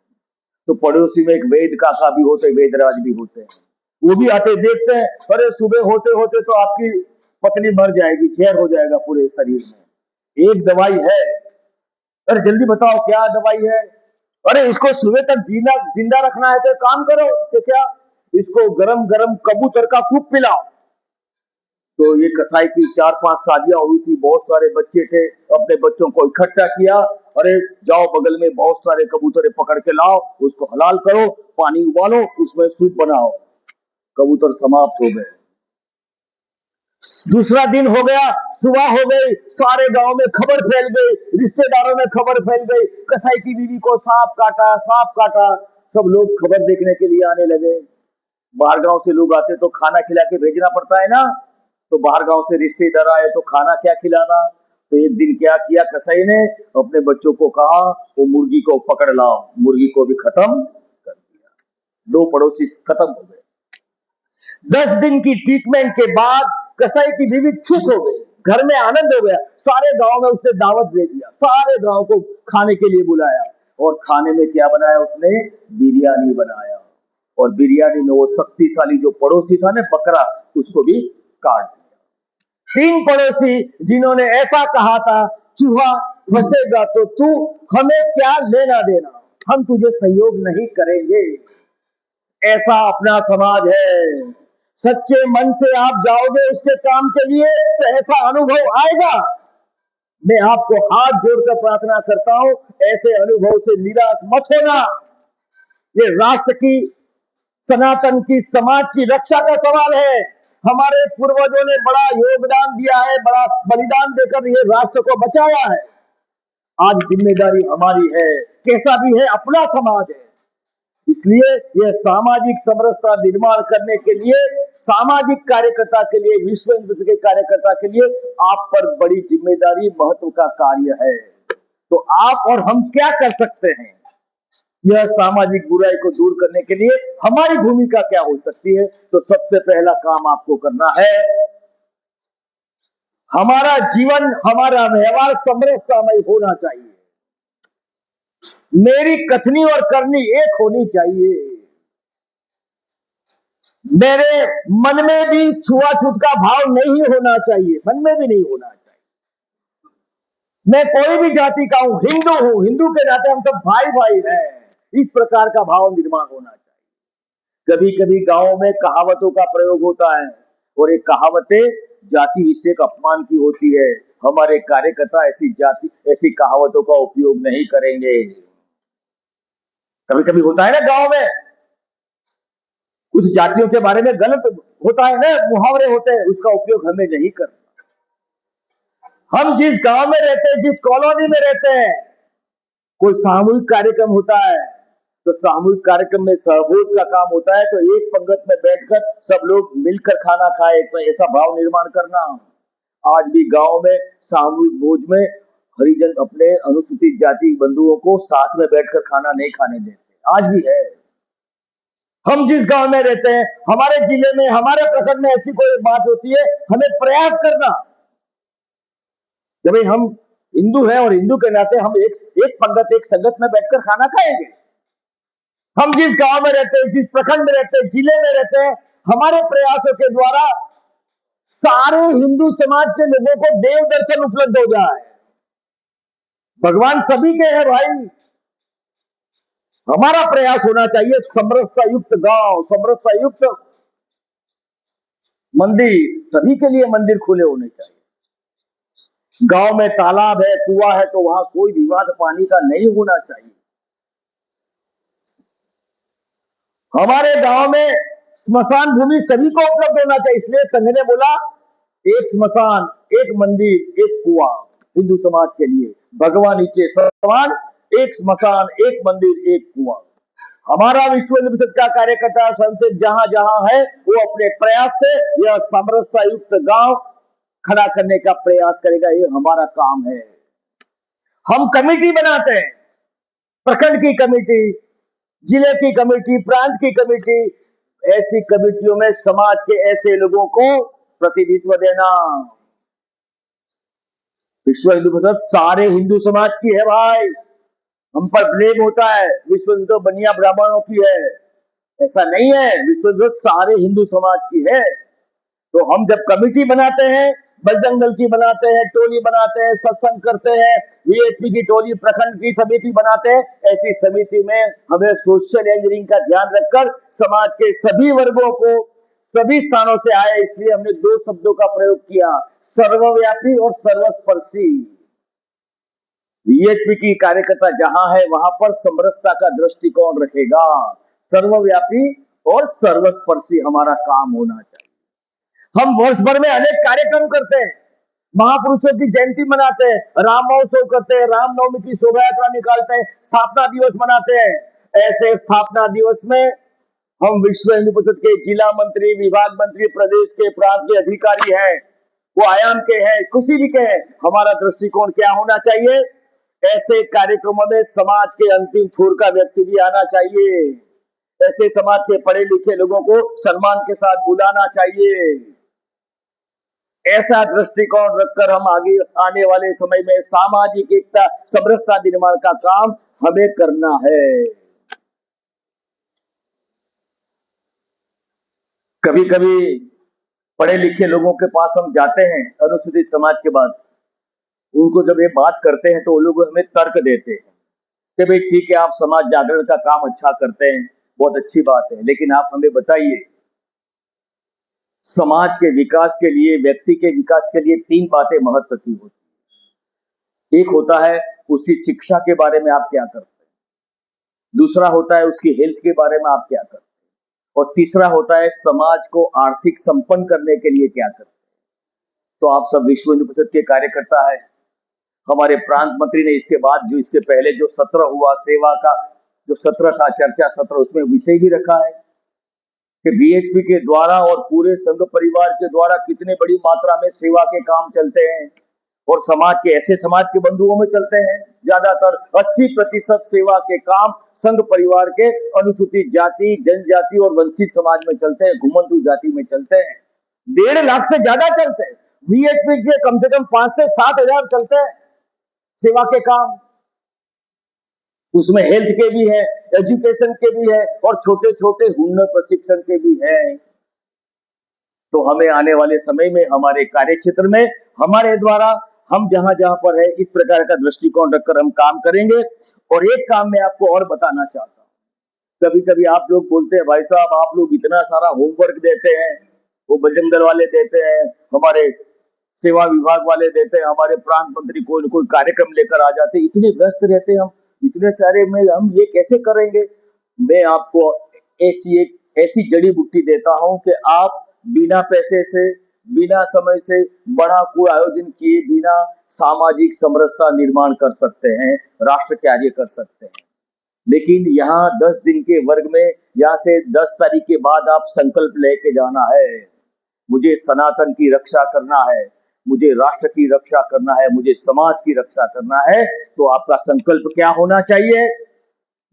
तो पड़ोसी में एक वेद काका भी होते, वेदराज भी होते हैं। वो भी आते, देखते हैं, अरे सुबह होते होते तो आपकी पत्नी मर जाएगी, जहर हो जाएगा पूरे शरीर में, एक दवाई है, अरे जल्दी बताओ क्या दवाई है। अरे इसको सुबह तक जीना जिंदा रखना है तो काम करो, तो क्या, इसको गरम गरम कबूतर का सूप पिलाओ। तो ये कसाई की 4-5 शादियां हुई थी, बहुत सारे बच्चे थे, अपने बच्चों को इकट्ठा किया, अरे जाओ बगल में बहुत सारे कबूतरे पकड़ के लाओ, उसको हलाल करो, पानी उबालो, उसमें सूप बनाओ। कबूतर समाप्त हो गए। दूसरा दिन हो गया, सुबह हो गई, सारे गांव में खबर फैल गई, रिश्तेदारों में खबर फैल गई, कसाई की बीवी को सांप काटा, सांप काटा। सब लोग खबर देखने के लिए आने लगे। बाहर गांव से लोग आते तो खाना खिला के भेजना पड़ता है ना, तो बाहर गांव से रिश्तेदार आए तो खाना क्या खिलाना। तो एक दिन क्या किया कसाई ने, अपने बच्चों को कहा वो मुर्गी को पकड़ लाओ, मुर्गी को भी खत्म कर दिया। 2 पड़ोसी खत्म हो गए। 10 दिन की ट्रीटमेंट के बाद कसाई की बीवी ठीक हो गई, घर में आनंद हो गया। सारे गांव में उसने दावत दे दिया, सारे गांव को खाने के लिए बुलाया, और खाने में क्या बनाया उसने, बिरयानी बनाया। और बिरयानी में वो शक्तिशाली जो पड़ोसी था ना बकरा, उसको भी काट दिया। 3 पड़ोसी जिन्होंने ऐसा कहा था, चूहा फंसेगा तो तू, हमें क्या लेना देना, हम तुझे सहयोग नहीं करेंगे। ऐसा अपना समाज है। सच्चे मन से आप जाओगे उसके काम के लिए तो ऐसा अनुभव आएगा। मैं आपको हाथ जोड़कर प्रार्थना करता हूं, ऐसे अनुभव से निराश मत होना। ये राष्ट्र की, सनातन की, समाज की रक्षा का सवाल है। हमारे पूर्वजों ने बड़ा योगदान दिया है, बड़ा बलिदान देकर ये राष्ट्र को बचाया है। आज जिम्मेदारी हमारी है, कैसा भी है अपना समाज है, इसलिए यह सामाजिक समरसता निर्माण करने के लिए, सामाजिक कार्यकर्ता के लिए, विश्व हिंदू के कार्यकर्ता के लिए आप पर बड़ी जिम्मेदारी, महत्व का कार्य है। तो आप और हम क्या कर सकते हैं, यह सामाजिक बुराई को दूर करने के लिए हमारी भूमिका क्या हो सकती है। तो सबसे पहला काम आपको करना है, हमारा जीवन, हमारा व्यवहार समरसतामय होना चाहिए। मेरी कथनी और करनी एक होनी चाहिए। मेरे मन में भी छुआछूत का भाव नहीं होना चाहिए, मन में भी नहीं होना चाहिए। मैं कोई भी जाति का हूं, हिंदू हूं, हिंदू के नाते हम सब भाई भाई हैं, इस प्रकार का भाव निर्माण होना चाहिए। कभी कभी गांवों में कहावतों का प्रयोग होता है, और ये कहावतें जाति विषयक अपमान की होती है। हमारे कार्यकर्ता ऐसी कहावतों का उपयोग नहीं करेंगे। कभी कभी होता है ना गांव में, कुछ जातियों के बारे में गलत होता है ना, मुहावरे होते हैं, उसका उपयोग हमें नहीं करना। हम जिस गांव में रहते हैं, जिस कॉलोनी में रहते हैं, कोई सामूहिक कार्यक्रम होता है तो सामूहिक कार्यक्रम में सहभोज का काम होता है, तो एक पंगत में बैठकर सब लोग मिलकर खाना खाए, तो ऐसा भाव निर्माण करना। आज भी गांव में सामूहिक भोज में हरिजन अपने अनुसूचित जाति बंधुओं को साथ में बैठकर खाना नहीं खाने देते, आज भी है। हम जिस गांव में रहते हैं, हमारे जिले में, हमारे प्रखंड में ऐसी कोई बात होती है, हमें प्रयास करना, कि भाई हम हिंदू हैं और हिंदू के नाते हम एक पंगत एक संगत में बैठकर खाना खाएंगे। हम जिस गांव में रहते हैं, जिस प्रखंड में रहते हैं, जिले में रहते हैं, हमारे प्रयासों के द्वारा सारे हिंदू समाज के लोगों को देव दर्शन उपलब्ध हो जाए। भगवान सभी के हैं भाई। हमारा प्रयास होना चाहिए समरसता युक्त गांव, समरसता युक्त मंदिर, सभी के लिए मंदिर खुले होने चाहिए। गांव में तालाब है, कुआं है, तो वहां कोई विवाद पानी का नहीं होना चाहिए। हमारे गांव में स्मशान भूमि सभी को उपलब्ध होना चाहिए। इसलिए संघ ने बोला एक स्मशान, एक मंदिर, एक कुआं हिंदू समाज के लिए। भगवान नीचे समान, एक स्मशान, एक मंदिर, एक कुआं। हमारा विश्व हिंदू परिषद का कार्यकर्ता संसद जहां जहां है, वो अपने प्रयास से यह समरसता युक्त गांव खड़ा करने का प्रयास करेगा। ये हमारा काम है। हम कमेटी बनाते हैं, प्रखंड की कमेटी, जिले की कमेटी, प्रांत की कमेटी। ऐसी कमेटियों में समाज के ऐसे लोगों को प्रतिनिधित्व देना। विश्व हिंदू परिषद सारे हिंदू समाज की है भाई। हम पर ब्लेम होता है विश्व हिंदू तो बनिया ब्राह्मणों की है। ऐसा नहीं है, विश्व हिंदू सारे हिंदू समाज की है। तो हम जब कमेटी बनाते हैं, बजरंग दल की बनाते हैं, टोली बनाते हैं, सत्संग करते हैं, वीएचपी की टोली, प्रखंड की समिति बनाते हैं, ऐसी समिति में हमें सोशल इंजीनियरिंग का ध्यान रखकर समाज के सभी वर्गों को सभी स्थानों से आए। इसलिए हमने दो शब्दों का प्रयोग किया, सर्वव्यापी और सर्वस्पर्शी। वीएचपी की कार्यकर्ता जहां है वहां पर समरसता का दृष्टिकोण रखेगा। सर्वव्यापी और सर्वस्पर्शी हमारा काम होना चाहिए। हम वर्ष भर में अनेक कार्यक्रम करते हैं, महापुरुषों की जयंती मनाते हैं, राम महोत्सव करते हैं, रामनवमी की शोभा यात्रा निकालते हैं, स्थापना दिवस मनाते हैं। ऐसे स्थापना दिवस में हम विश्व हिंदू परिषद के जिला मंत्री, विभाग मंत्री, प्रदेश के प्रांत के अधिकारी हैं, वो आयाम के हैं, किसी भी के हैं, हमारा दृष्टिकोण क्या होना चाहिए? ऐसे कार्यक्रमों में समाज के अंतिम छोर का व्यक्ति भी आना चाहिए। ऐसे समाज के पढ़े लिखे लोगों को सम्मान के साथ बुलाना चाहिए। ऐसा दृष्टिकोण रखकर हम आगे आने वाले समय में सामाजिक एकता, समरसता निर्माण का काम हमें करना है। कभी कभी पढ़े लिखे लोगों के पास हम जाते हैं अनुसूचित समाज के बाद, उनको जब ये बात करते हैं तो वो लोग हमें तर्क देते हैं कि भाई ठीक है, आप समाज जागरण का काम अच्छा करते हैं, बहुत अच्छी बात है, लेकिन आप हमें बताइए समाज के विकास के लिए, व्यक्ति के विकास के लिए तीन बातें महत्व की होती है। एक होता है उसकी शिक्षा के बारे में आप क्या करते हैं, दूसरा होता है उसकी हेल्थ के बारे में आप क्या करते हैं, और तीसरा होता है समाज को आर्थिक संपन्न करने के लिए क्या करते हैं। तो आप सब विश्व हिंदू परिषद के कार्यकर्ता है। हमारे प्रांत मंत्री ने इसके बाद जो इसके पहले जो सत्र हुआ सेवा का, जो सत्र था, चर्चा सत्र, उसमें विषय भी रखा है कि बीएचपी के द्वारा और पूरे संघ परिवार के द्वारा कितने बड़ी मात्रा में सेवा के काम चलते हैं, और समाज के ऐसे समाज के बंधुओं में चलते हैं। ज्यादातर 80% सेवा के काम संघ परिवार के अनुसूचित जाति, जनजाति और वंचित समाज में चलते हैं, घुमंतु जाति में चलते हैं। 1.5 लाख से ज्यादा चलते हैं। वीएचपी के कम से कम 5 से 7 हजार चलते हैं सेवा के काम। उसमें हेल्थ के भी है, एजुकेशन के भी है, और छोटे छोटे हुनर प्रशिक्षण के भी है। तो हमें आने वाले समय में हमारे कार्य क्षेत्र में हमारे द्वारा हम जहां जहां पर है इस प्रकार का दृष्टिकोण रखकर हम काम करेंगे। और एक काम मैं आपको और बताना चाहता हूं, कभी कभी आप लोग बोलते हैं भाई साहब आप लोग इतना सारा होमवर्क देते हैं, वो बजरंग दल वाले देते हैं, हमारे सेवा विभाग वाले देते हैं, हमारे प्रांत मंत्री कोई न कोई कार्यक्रम लेकर आ जाते हैं, इतने व्यस्त रहते हैं, हम इतने सारे में हम ये कैसे करेंगे? मैं आपको ऐसी जड़ी बूटी देता हूं कि आप बिना पैसे से, बिना समय से, बड़ा कोई आयोजन किए बिना सामाजिक समरसता निर्माण कर सकते हैं, राष्ट्र कार्य कर सकते हैं। लेकिन यहाँ 10 दिन के वर्ग में यहाँ से 10 तारीख के बाद आप संकल्प लेके जाना है, मुझे सनातन की रक्षा करना है, मुझे राष्ट्र की रक्षा करना है, मुझे समाज की रक्षा करना है। तो आपका संकल्प क्या होना चाहिए?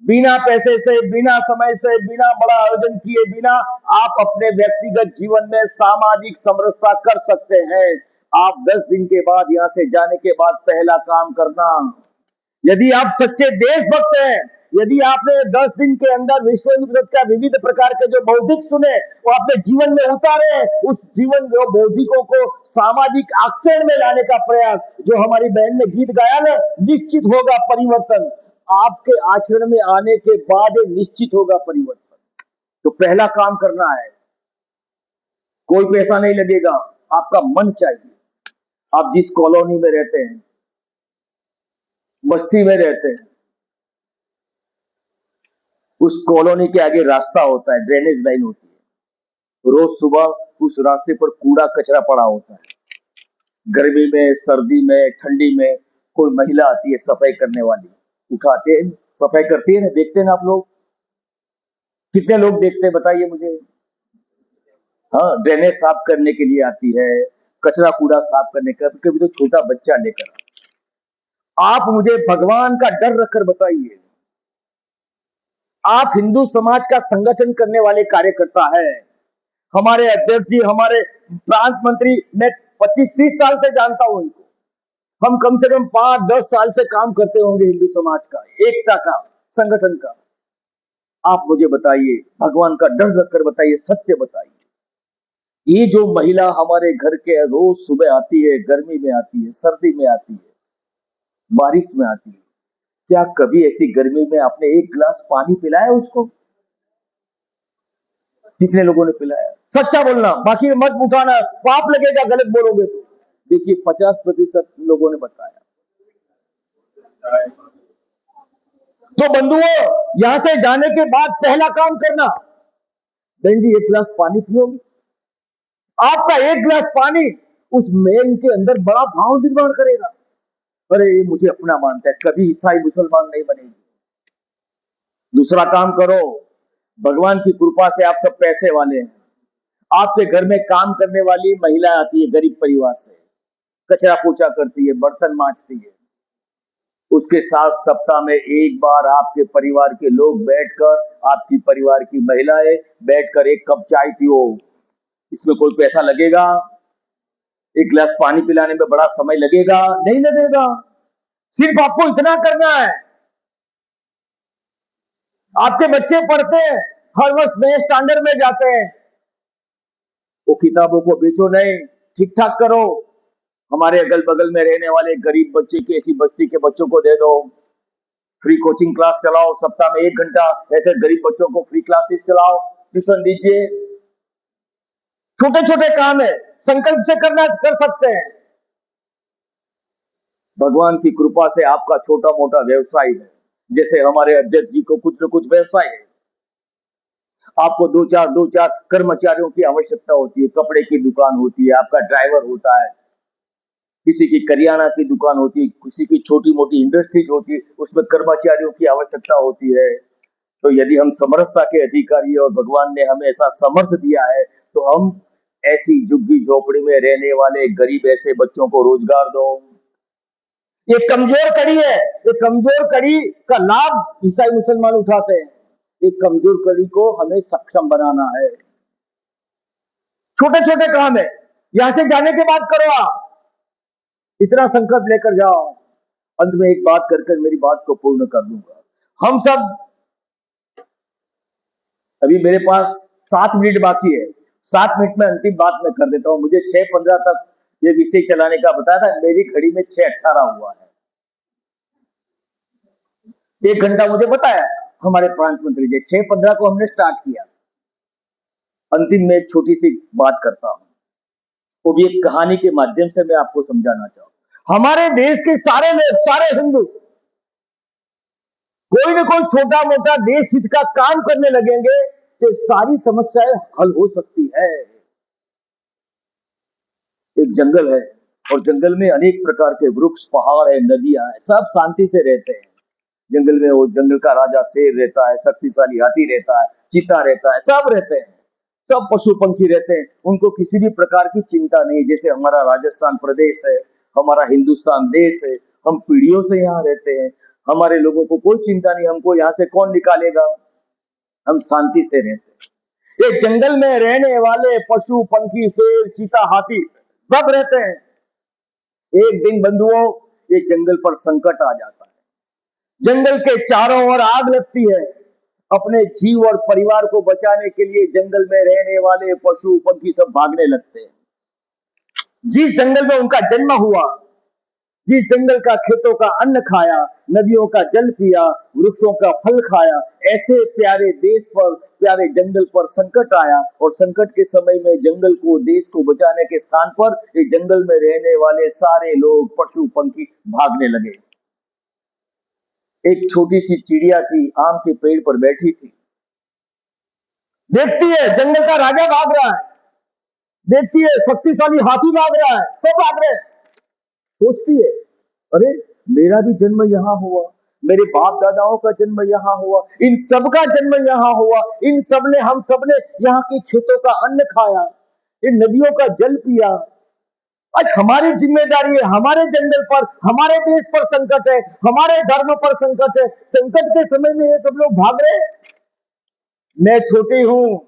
बिना पैसे से, बिना समय से, बिना बड़ा आयोजन किए बिना आप अपने व्यक्तिगत जीवन में सामाजिक समरसता कर सकते हैं। आप 10 दिन के बाद यहां से जाने के बाद पहला काम करना, यदि आप सच्चे देशभक्त हैं, यदि आपने 10 दिन के अंदर विश्व हिंदू परिषद का विविध प्रकार के जो बौद्धिक सुने वो अपने जीवन में उतारे, उस जीवन में बौद्धिकों को सामाजिक आचरण में लाने का प्रयास, जो हमारी बहन ने गीत गाया ना, निश्चित होगा परिवर्तन, आपके आचरण में आने के बाद निश्चित होगा परिवर्तन। तो पहला काम करना है, कोई पैसा नहीं लगेगा, आपका मन चाहिए। आप जिस कॉलोनी में रहते हैं, बस्ती में रहते हैं, उस कॉलोनी के आगे रास्ता होता है, ड्रेनेज लाइन होती है, रोज सुबह उस रास्ते पर कूड़ा कचरा पड़ा होता है। गर्मी में, सर्दी में, ठंडी में कोई महिला आती है सफाई करने वाली, उठाते हैं, सफाई करती है ना, देखते हैं ना आप लोग, कितने लोग देखते हैं बताइए मुझे। हाँ, ड्रेनेज साफ करने के लिए आती है, कचरा कूड़ा साफ करने का, कभी तो छोटा बच्चा लेकर। आप मुझे भगवान का डर रखकर बताइए, आप हिंदू समाज का संगठन करने वाले कार्यकर्ता है, हमारे अध्यक्ष जी, हमारे प्रांत मंत्री, मैं 25-30 साल से जानता हूं इनको, हम कम से कम 5-10 साल से काम करते होंगे हिंदू समाज का, एकता का, संगठन का। आप मुझे बताइए, भगवान का डर रखकर बताइए, सत्य बताइए, ये जो महिला हमारे घर के रोज सुबह आती है, गर्मी में आती है, सर्दी में आती है, बारिश में आती है, क्या कभी ऐसी गर्मी में आपने एक गिलास पानी पिलाया उसको? कितने लोगों ने पिलाया? सच्चा बोलना, बाकी मत उठाना, पाप लगेगा गलत बोलोगे तो। देखिए 50% लोगों ने बताया। तो बंधुओं, यहां से जाने के बाद पहला काम करना, बहन जी एक गिलास पानी पियोगे? आपका एक गिलास पानी उस मैन के अंदर बड़ा भाव निर्माण करेगा, अरे ये मुझे अपना मानता है, कभी ईसाई मुसलमान नहीं बनेगी। दूसरा काम करो, भगवान की कृपा से आप सब पैसे वाले हैं, आपके घर में काम करने वाली महिला आती है गरीब परिवार से, कचरा पोछा करती है, बर्तन मांजती है, उसके साथ सप्ताह में एक बार आपके परिवार के लोग बैठकर, आपकी परिवार की महिलाएं बैठकर एक कप चाय पियो। इसमें कोई पैसा लगेगा? एक गिलास पानी पिलाने में बड़ा समय लगेगा? नहीं लगेगा। सिर्फ आपको इतना करना है, आपके बच्चे पढ़ते हैं, हर वर्ष नए स्टैंडर्ड में जाते हैं, वो किताबों को बेचो नहीं, ठीक ठाक करो। हमारे अगल बगल में रहने वाले गरीब बच्चे की ऐसी बस्ती के बच्चों को दे दो, फ्री कोचिंग क्लास चलाओ, सप्ताह में 1 घंटा ऐसे गरीब बच्चों को फ्री क्लासेस चलाओ, ट्यूशन दीजिए। छोटे छोटे काम है, संकल्प से करना, कर सकते हैं। भगवान की कृपा से आपका छोटा मोटा व्यवसाय है, जैसे हमारे अध्यक्ष जी को कुछ न कुछ व्यवसाय है, आपको दो चार कर्मचारियों की आवश्यकता होती है, कपड़े की दुकान होती है, आपका ड्राइवर होता है, किसी की करियाना की दुकान होती है, किसी की छोटी मोटी इंडस्ट्रीज होती है, उसमें कर्मचारियों की आवश्यकता होती है। तो यदि हम समरसता के अधिकारी और भगवान ने हमें ऐसा समर्थ दिया है, तो हम ऐसी झुग्गी झोपड़ी में रहने वाले गरीब ऐसे बच्चों को रोजगार दो। ये कमजोर कड़ी है, ये कमजोर कड़ी का लाभ ईसाई मुसलमान उठाते हैं, एक कमजोर कड़ी को हमें सक्षम बनाना है। छोटे छोटे काम है, यहां से जाने के बाद करो, आप इतना संकल्प लेकर जाओ। अंत में एक बात कर मेरी बात को पूर्ण कर दूंगा। हम सब, अभी मेरे पास 7 मिनट बाकी है, 7 मिनट में अंतिम बात मैं कर देता हूं। मुझे 6:15 तक ये विषय चलाने का बताया था, मेरी घड़ी में 6:18 हुआ है। 1 घंटा मुझे बताया हमारे प्रांत मंत्री जी, 6:15 को हमने स्टार्ट किया। अंतिम में एक छोटी सी बात करता हूं, वो भी एक कहानी के माध्यम से मैं आपको समझाना चाहूं। हमारे देश के सारे लोग, सारे हिंदू कोई ना कोई छोटा मोटा देश हित का काम करने लगेंगे तो सारी समस्याएं हल हो सकती है। एक जंगल है और जंगल में अनेक प्रकार के वृक्ष, पहाड़ है, नदियां है, सब शांति से रहते हैं। जंगल में वो जंगल का राजा शेर रहता है, शक्तिशाली हाथी रहता है, चीता रहता है, सब रहते हैं, सब पशु पंखी रहते हैं, उनको किसी भी प्रकार की चिंता नहीं। जैसे हमारा राजस्थान प्रदेश है, हमारा हिंदुस्तान देश है, हम पीढ़ियों से यहाँ रहते हैं, हमारे लोगों को कोई चिंता नहीं, हमको यहाँ से कौन निकालेगा, हम शांति से रहते हैं। एक जंगल में रहने वाले पशु पंखी, शेर, चीता, हाथी सब रहते हैं, एक दिन बंधुओं, ये जंगल पर संकट आ जाता है। जंगल के चारों ओर आग लगती है। अपने जीव और परिवार को बचाने के लिए जंगल में रहने वाले पशु पक्षी सब भागने लगते हैं। जिस जंगल में उनका जन्म हुआ, जिस जंगल का खेतों का अन्न खाया, नदियों का जल पिया, वृक्षों का फल खाया, ऐसे प्यारे देश पर, प्यारे जंगल पर संकट आया। और संकट के समय में जंगल को, देश को बचाने के स्थान पर इस जंगल में रहने वाले सारे लोग, पशु पंछी भागने लगे। एक छोटी सी चिड़िया थी, आम के पेड़ पर बैठी थी। देखती है जंगल का राजा भाग रहा है, देखती है शक्तिशाली हाथी भाग रहा है, सब भाग रहे हैं। सोचती है, अरे मेरा भी जन्म यहाँ हुआ, मेरे बाप दादाओं का जन्म यहाँ हुआ, इन सब का जन्म यहाँ हुआ, इन सब ने, हम सब ने यहाँ के खेतों का अन्न खाया, इन नदियों का जल पिया। आज हमारी जिम्मेदारी है, हमारे जंगल पर, हमारे देश पर संकट है, हमारे धर्म पर संकट है। संकट के समय में ये सब लोग भाग रहे। मैं छोटी हूं,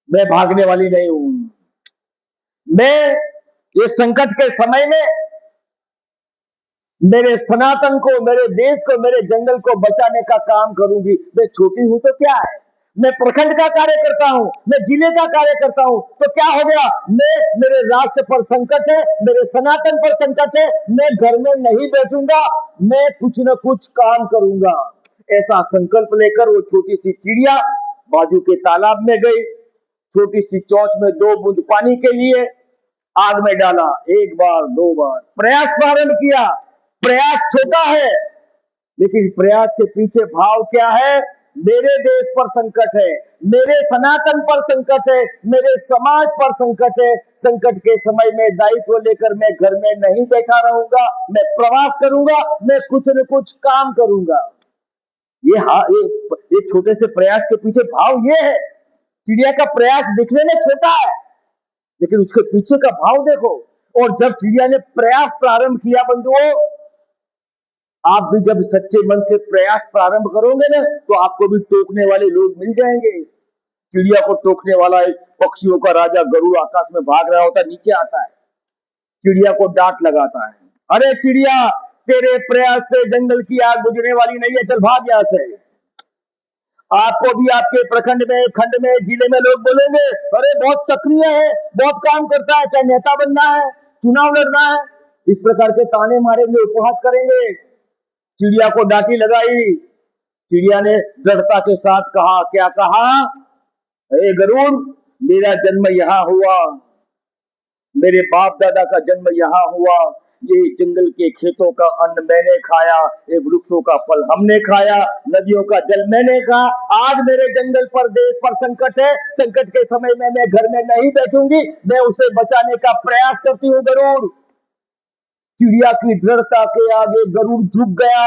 मैं भागने वाली नहीं हूं। मैं ये संकट के समय में मेरे सनातन को, मेरे देश को, मेरे जंगल को बचाने का काम करूंगी। मैं छोटी हूं तो क्या है, मैं प्रखंड का कार्य करता हूं, मैं जिले का कार्य करता हूं तो क्या हो गया। मैं, मेरे राष्ट्र पर संकट है, मेरे सनातन पर संकट है, मैं घर में नहीं बैठूंगा, मैं कुछ न कुछ काम करूंगा। ऐसा संकल्प लेकर वो छोटी सी चिड़िया बाजू के तालाब में गई। छोटी सी चोंच में 2 बूंद पानी के लिए आग में डाला, 1 बार 2 बार प्रयास प्रारंभ किया। प्रयास छोटा है, लेकिन प्रयास के पीछे भाव क्या है। मेरे देश पर संकट है, मेरे सनातन पर संकट है, मेरे समाज पर संकट है। संकट के समय में दायित्व लेकर मैं घर में नहीं बैठा रहूंगा, मैं प्रवास करूंगा, मैं कुछ न कुछ काम करूंगा। ये छोटे से प्रयास के पीछे भाव ये है। चिड़िया का प्रयास दिखने में छोटा है, लेकिन उसके पीछे का भाव देखो। और जब चिड़िया ने प्रयास प्रारंभ किया बंधुओं, आप भी जब सच्चे मन से प्रयास प्रारंभ करोगे ना, तो आपको भी टोकने वाले लोग मिल जाएंगे। चिड़िया को टोकने वाला एक पक्षियों का राजा गरुड़ आकाश में भाग रहा होता, नीचे आता है, चिड़िया को डांट लगाता है, अरे चिड़िया, तेरे प्रयास से जंगल की आग बुझने वाली नहीं है, चल भाग यहां से। आपको भी आपके प्रखंड में, खंड में, जिले में लोग बोलेंगे, अरे बहुत सक्रिय है, बहुत काम करता है, क्या नेता बनना है, चुनाव लड़ना है। इस प्रकार के ताने मारेंगे, उपहास करेंगे। चिड़िया को डांटी लगाई। चिड़िया ने दृढ़ता के साथ कहा, क्या कहा, अरे गरुड़, मेरा जन्म यहाँ हुआ, मेरे बाप दादा का जन्म यहाँ हुआ, ये जंगल के खेतों का अन्न मैंने खाया, ये वृक्षों का फल हमने खाया, नदियों का जल मैंने कहा। आज मेरे जंगल पर, देश पर संकट है। संकट के समय में मैं घर में नहीं बैठूंगी, मैं उसे बचाने का प्रयास करती हूँ। गरुड़, चिड़िया की दृढ़ता के आगे गरुड़ झुक गया।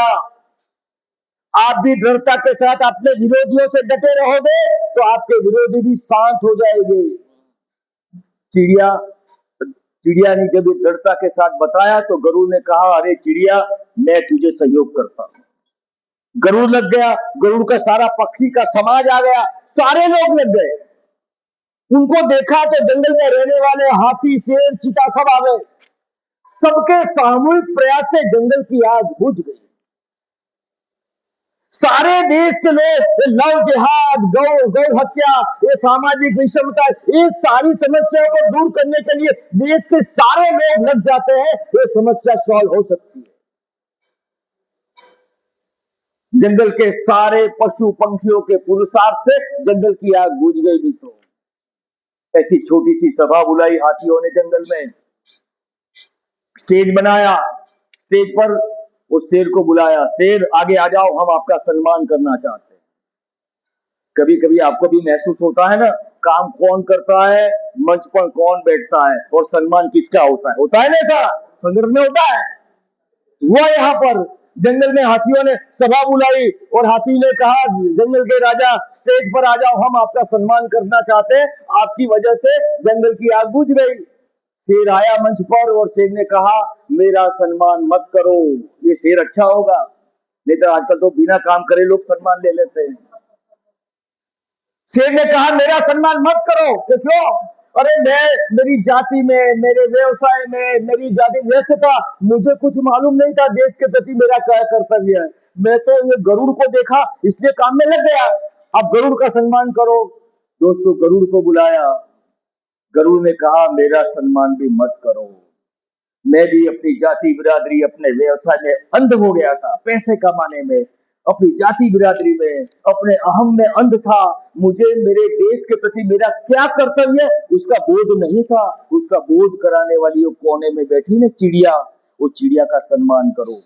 आप भी दृढ़ता के साथ अपने विरोधियों से डटे रहोगे तो आपके विरोधी भी शांत हो जाएंगे। चिड़िया चिड़िया ने जब दृढ़ता के साथ बताया तो गरुड़ ने कहा, अरे चिड़िया, मैं तुझे सहयोग करता हूं। गरुड़ लग गया, गरुड़ का सारा पक्षी का समाज आ गया, सारे लोग लग गए। उनको देखा तो जंगल में रहने वाले हाथी, शेर, चीता सब आ गए। सबके सामूहिक प्रयास से जंगल की आग बुझ गई। सारे देश के लोग लव जिहाद, गौ हत्या, ये सामाजिक विषमता, ये सारी समस्याओं को दूर करने के लिए देश के सारे लोग लग जाते हैं, ये समस्या सॉल्व हो सकती है। जंगल के सारे पशु पंखियों के पुरुषार्थ से जंगल की आग बुझ गई। भी तो ऐसी छोटी सी सभा बुलाई हाथियों ने जंगल में, स्टेज बनाया, स्टेज पर उस शेर को बुलाया, शेर आगे आ जाओ, हम आपका सम्मान करना चाहते हैं। कभी कभी आपको भी महसूस होता है ना, काम कौन करता है, मंच पर कौन बैठता है और सम्मान किसका होता है ना, ऐसा संदर्भ में होता है। हुआ यहाँ पर जंगल में हाथियों ने सभा बुलाई और हाथी ने कहा, जंगल के राजा, स्टेज पर आ जाओ, हम आपका सम्मान करना चाहते हैं, आपकी वजह से जंगल की आग बुझ गई। शेर आया मंच पर और शेर ने कहा, मेरा सम्मान मत करो। ये शेर अच्छा होगा, नहीं तो आजकल तो बिना काम करे लोग सम्मान ले लेते हैं। शेर ने कहा, मेरा सम्मान मत करो। क्यों? अरे मैं, मेरी जाति में, मेरे व्यवसाय में, मेरी जाति व्यस्तता, मुझे कुछ मालूम नहीं था देश के प्रति मेरा क्या कर्तव्य है। मैं तो ये गरुड़ को देखा इसलिए काम में लग गया। अब गरुड़ का सम्मान करो। दोस्तों, गरुड़ को बुलाया। गरुड़ ने कहा, मेरा सम्मान भी मत करो। मैं भी अपनी जाति बिरादरी, अपने व्यवसाय में अंध हो गया था, पैसे कमाने में, अपनी जाति बिरादरी में, अपने अहम में अंध था। मुझे मेरे देश के प्रति मेरा क्या कर्तव्य है उसका बोध नहीं था। उसका बोध कराने वाली वो कोने में बैठी ना चिड़िया, वो चिड़िया का सम्मान करो।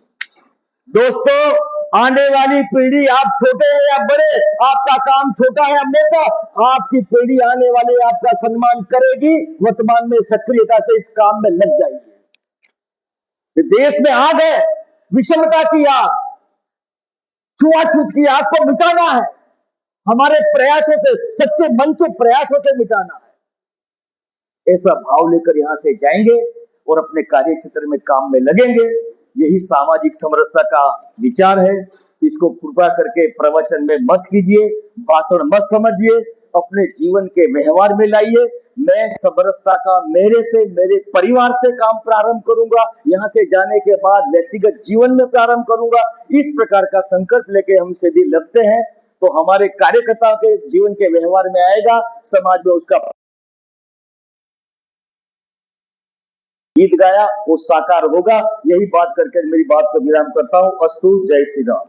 दोस्तों, आने वाली पीढ़ी, आप छोटे हैं या बड़े, आपका काम छोटा है या मोटा, आपकी पीढ़ी आने वाले आपका सम्मान करेगी। वर्तमान में सक्रियता से इस काम में लग जाइए। देश में आग है, विषमता की आग, छुआछूत की आग को मिटाना है। हमारे प्रयासों से, सच्चे मन के प्रयासों से मिटाना है। ऐसा भाव लेकर यहां से जाएंगे और अपने कार्य क्षेत्र में काम में लगेंगे। यही सामाजिक समरसता का विचार है। इसको कृपा करके प्रवचन में मत कीजिए, भाषण मत समझिए, अपने जीवन के व्यवहार में लाइए। मैं समरसता का मेरे से, मेरे परिवार से काम प्रारंभ करूंगा, यहां से जाने के बाद व्यक्तिगत जीवन में प्रारंभ करूंगा। इस प्रकार का संकल्प लेके हम यदि लगते हैं तो हमारे कार्यकर्ताओं के जीवन के व्यवहार में आएगा, समाज में उसका गीत गाया वो साकार होगा। यही बात करके मेरी बात को विराम करता हूं। अस्तु, जय श्री राम।